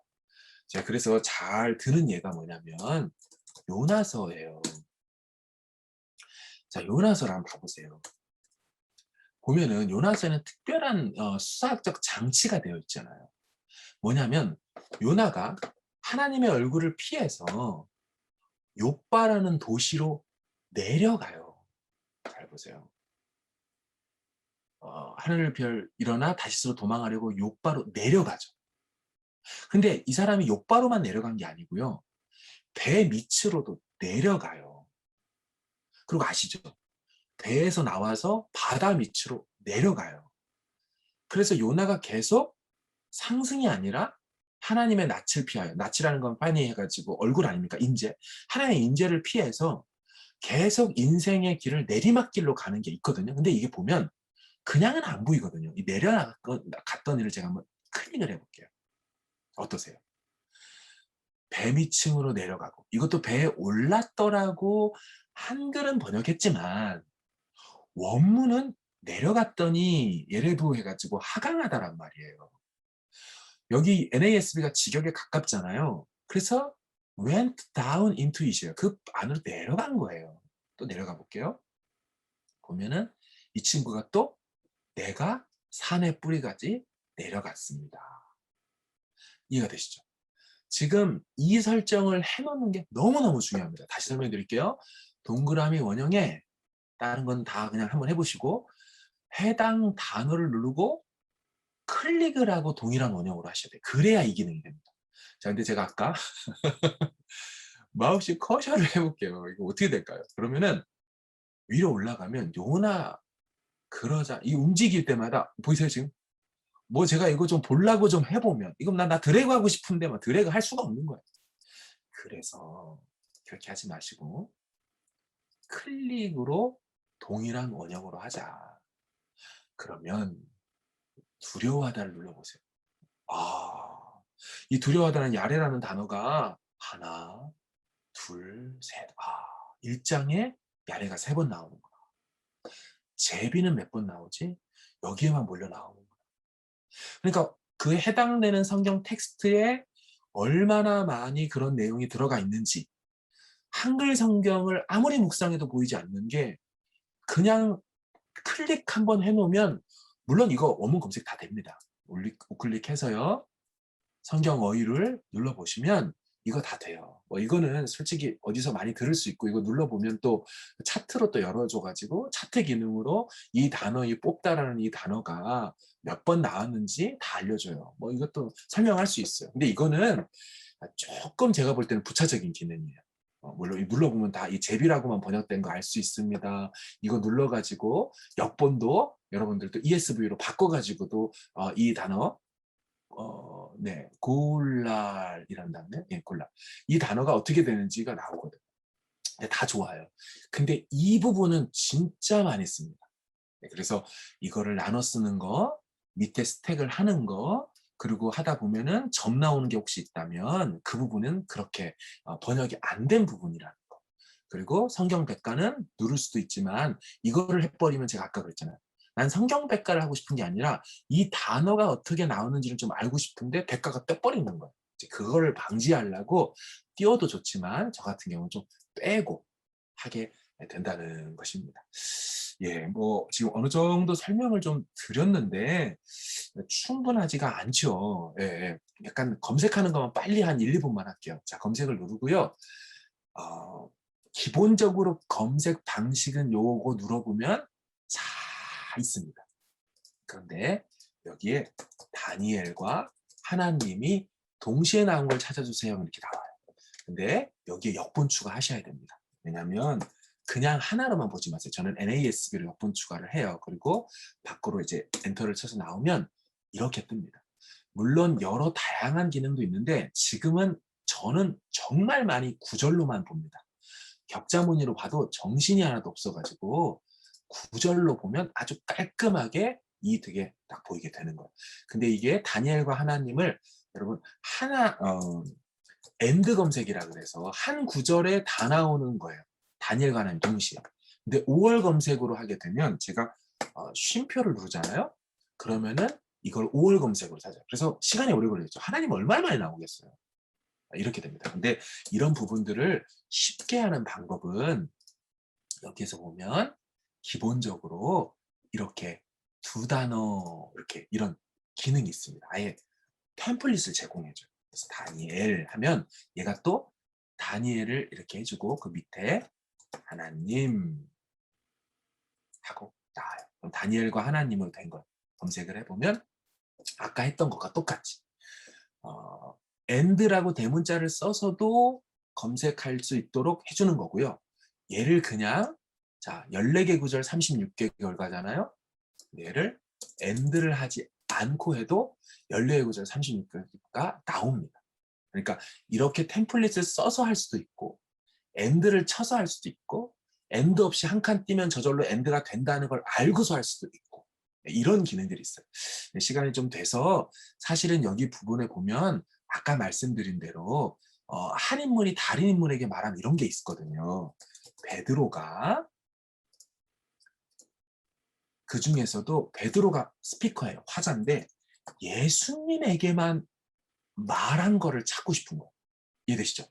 제가 그래서 잘 드는 예가 뭐냐면 요나서예요. 자, 요나서를 한번 봐보세요. 보면은 요나서에는 특별한 수사학적 장치가 되어 있잖아요. 뭐냐면 요나가 하나님의 얼굴을 피해서 욥바라는 도시로 내려가요. 잘 보세요. 하늘을 별 일어나 다시스로 도망하려고 욥바로 내려가죠. 근데 이 사람이 욥바로만 내려간 게 아니고요. 배 밑으로도 내려가요. 그리고 아시죠? 배에서 나와서 바다 밑으로 내려가요. 그래서 요나가 계속 상승이 아니라 하나님의 낯을 피하여, 낯이라는 건 파니 해가지고 얼굴 아닙니까? 인재. 하나님의 인재를 피해서 계속 인생의 길을 내리막길로 가는 게 있거든요. 근데 이게 보면 그냥은 안 보이거든요. 이 내려갔던 일을 제가 한번 클릭을 해볼게요. 어떠세요? 배 밑층으로 내려가고, 이것도 배에 올랐더라고 한글은 번역했지만 원문은 내려갔더니 예레부 해가지고 하강하다란 말이에요. 여기 NASB가 직역에 가깝잖아요. 그래서 went down into it이에요. 그 안으로 내려간 거예요. 또 내려가 볼게요. 보면은 이 친구가 또 내가 산의 뿌리까지 내려갔습니다. 이해가 되시죠? 지금 이 설정을 해놓는 게 너무너무 중요합니다. 다시 설명해 드릴게요. 동그라미 원형에 다른 건 다 그냥 한번 해보시고 해당 단어를 누르고 클릭을 하고 동일한 원형으로 하셔야 돼요. 그래야 이 기능이 됩니다. 자, 근데 제가 아까 마우스 커셔를 해볼게요. 이거 어떻게 될까요? 그러면은 위로 올라가면 요나 그러자 이 움직일 때마다 보이세요 지금? 뭐 제가 이거 좀 보려고 좀 해보면 이건 나 드래그 하고 싶은데 막 드래그 할 수가 없는 거예요. 그래서 그렇게 하지 마시고 클릭으로 동일한 원형으로 하자. 그러면 두려워하다를 눌러보세요. 아, 이 두려워하다는 야레라는 단어가 하나, 둘, 셋. 아, 1장에 야레가 3번 나오는 거야. 제비는 몇 번 나오지? 여기에만 몰려 나오는 거야. 그러니까 그에 해당되는 성경 텍스트에 얼마나 많이 그런 내용이 들어가 있는지 한글 성경을 아무리 묵상해도 보이지 않는 게 그냥 클릭 한번 해놓으면 물론 이거 원문 검색 다 됩니다. 우클릭해서요. 성경 어휘를 눌러보시면 이거 다 돼요. 뭐 이거는 솔직히 어디서 많이 들을 수 있고 이거 눌러보면 또 차트로 또 열어줘가지고 차트 기능으로 이 단어, 이 뽑다라는 이 단어가 몇 번 나왔는지 다 알려줘요. 뭐 이것도 설명할 수 있어요. 근데 이거는 조금 제가 볼 때는 부차적인 기능이에요. 물론 눌러보면 다 이 제비라고만 번역된 거 알 수 있습니다. 이거 눌러가지고 역본도 여러분들도 ESV로 바꿔가지고도 이 단어 네, 골랄이란 단어, 예, 골랄. 이 단어가 어떻게 되는지가 나오거든요. 근데 다 좋아요. 근데 이 부분은 진짜 많이 씁니다. 네, 그래서 이거를 나눠 쓰는 거, 밑에 스택을 하는 거, 그리고 하다 보면은 점 나오는 게 혹시 있다면 그 부분은 그렇게 번역이 안 된 부분이라는 거. 그리고 성경 백과는 누를 수도 있지만 이거를 해버리면 제가 아까 그랬잖아요. 난 성경 백과를 하고 싶은 게 아니라 이 단어가 어떻게 나오는지를 좀 알고 싶은데 백과가 떼버리는 거예요. 이제 그거를 방지하려고 띄워도 좋지만 저 같은 경우는 좀 빼고 하게 된다는 것입니다. 예, 뭐 지금 어느 정도 설명을 좀 드렸는데 충분하지가 않죠. 예, 예. 약간 검색하는 것만 빨리 한 1, 2분만 할게요. 자, 검색을 누르고요. 어, 기본적으로 검색 방식은 요거 눌러보면 다 있습니다. 그런데 여기에 다니엘과 하나님이 동시에 나온 걸 찾아주세요. 이렇게 나와요. 근데 여기에 역본 추가하셔야 됩니다. 왜냐하면 그냥 하나로만 보지 마세요. 저는 NASB로 역본 추가를 해요. 그리고 밖으로 이제 엔터를 쳐서 나오면 이렇게 뜹니다. 물론 여러 다양한 기능도 있는데 지금은 저는 정말 많이 구절로만 봅니다. 격자무늬로 봐도 정신이 하나도 없어가지고 구절로 보면 아주 깔끔하게 이 되게 딱 보이게 되는 거예요. 근데 이게 다니엘과 하나님을 여러분 엔드 검색이라 그래서 한 구절에 다 나오는 거예요. 다니엘과 하나님 동시에. 근데 5월 검색으로 하게 되면 제가 쉼표를 누르잖아요. 그러면은 이걸 5월 검색으로 찾아요. 그래서 시간이 오래 걸리겠죠. 하나님 얼마나 많이 나오겠어요. 이렇게 됩니다. 근데 이런 부분들을 쉽게 하는 방법은 여기에서 보면 기본적으로 이렇게 두 단어 이렇게 이런 기능이 있습니다. 아예 템플릿을 제공해줘요. 그래서 다니엘 하면 얘가 또 다니엘을 이렇게 해주고 그 밑에 하나님 하고 나와요. 그럼 다니엘과 하나님으로 된 걸 검색을 해보면 아까 했던 것과 똑같이 and라고 대문자를 써서도 검색할 수 있도록 해주는 거고요. 얘를 그냥 자 14개 구절 36개 결과잖아요. 얘를 and를 하지 않고 해도 14개 구절 36개가 나옵니다. 그러니까 이렇게 템플릿을 써서 할 수도 있고 and를 쳐서 할 수도 있고 and 없이 한 칸 띄면 저절로 and가 된다는 걸 알고서 할 수도 있고 이런 기능들이 있어요. 시간이 좀 돼서 사실은 여기 부분에 보면 아까 말씀드린 대로 한 인물이 다른 인물에게 말하는 이런 게 있거든요. 베드로가 그 중에서도 베드로가 스피커예요. 화자인데 예수님에게만 말한 거를 찾고 싶은 거예요. 이해되시죠?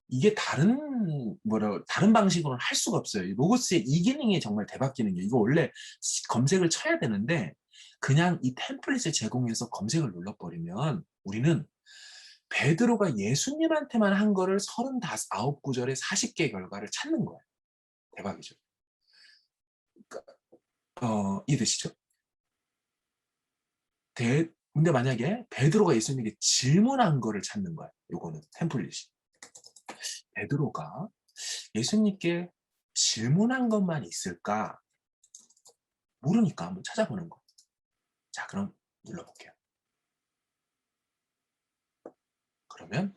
이게 다른 방식으로는 할 수가 없어요. 로고스의 이 기능이 정말 대박 기능이에요. 이거 원래 검색을 쳐야 되는데 그냥 이 템플릿을 제공해서 검색을 눌러버리면 우리는 베드로가 예수님한테만 한 거를 39구절에 40개의 결과를 찾는 거예요. 대박이죠. 그러니까 이해되시죠? 근데 만약에 베드로가 예수님에게 질문한 거를 찾는 거예요. 요거는 템플릿이. 베드로가 예수님께 질문한 것만 있을까? 모르니까 한번 찾아보는 거. 자, 그럼 눌러볼게요. 그러면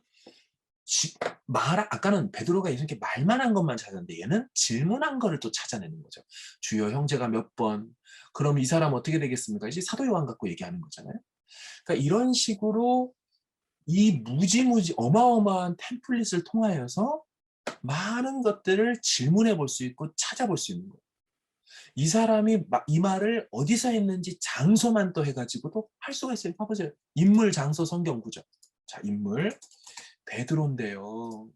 아까는 베드로가 예수님께 말만 한 것만 찾았는데 얘는 질문한 거를 또 찾아내는 거죠. 주여, 형제가 몇 번, 그럼 이 사람 어떻게 되겠습니까? 이제 사도 요한 갖고 얘기하는 거잖아요. 그러니까 이런 식으로 이 무지무지 어마어마한 템플릿을 통하여서 많은 것들을 질문해 볼 수 있고 찾아볼 수 있는 거예요. 이 사람이 이 말을 어디서 했는지 장소만 또 해가지고도 할 수가 있어요. 봐보세요. 인물, 장소, 성경 구조. 자, 인물 베드로인데요.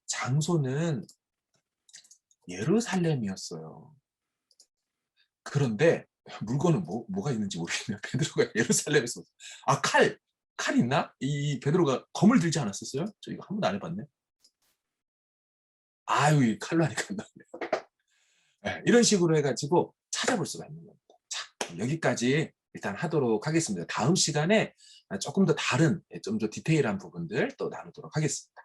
장소는 예루살렘이었어요. 그런데 물건은 뭐가 있는지 모르겠네요. 베드로가 예루살렘에서 칼 있나? 이 베드로가 검을 들지 않았었어요? 저 이거 한 번도 안 해봤네. 아유, 이 칼로 하니까 안 나오네. 네, 이런 식으로 해가지고 찾아볼 수가 있는 겁니다. 자, 여기까지 일단 하도록 하겠습니다. 다음 시간에 조금 더 다른, 좀 더 디테일한 부분들 또 나누도록 하겠습니다.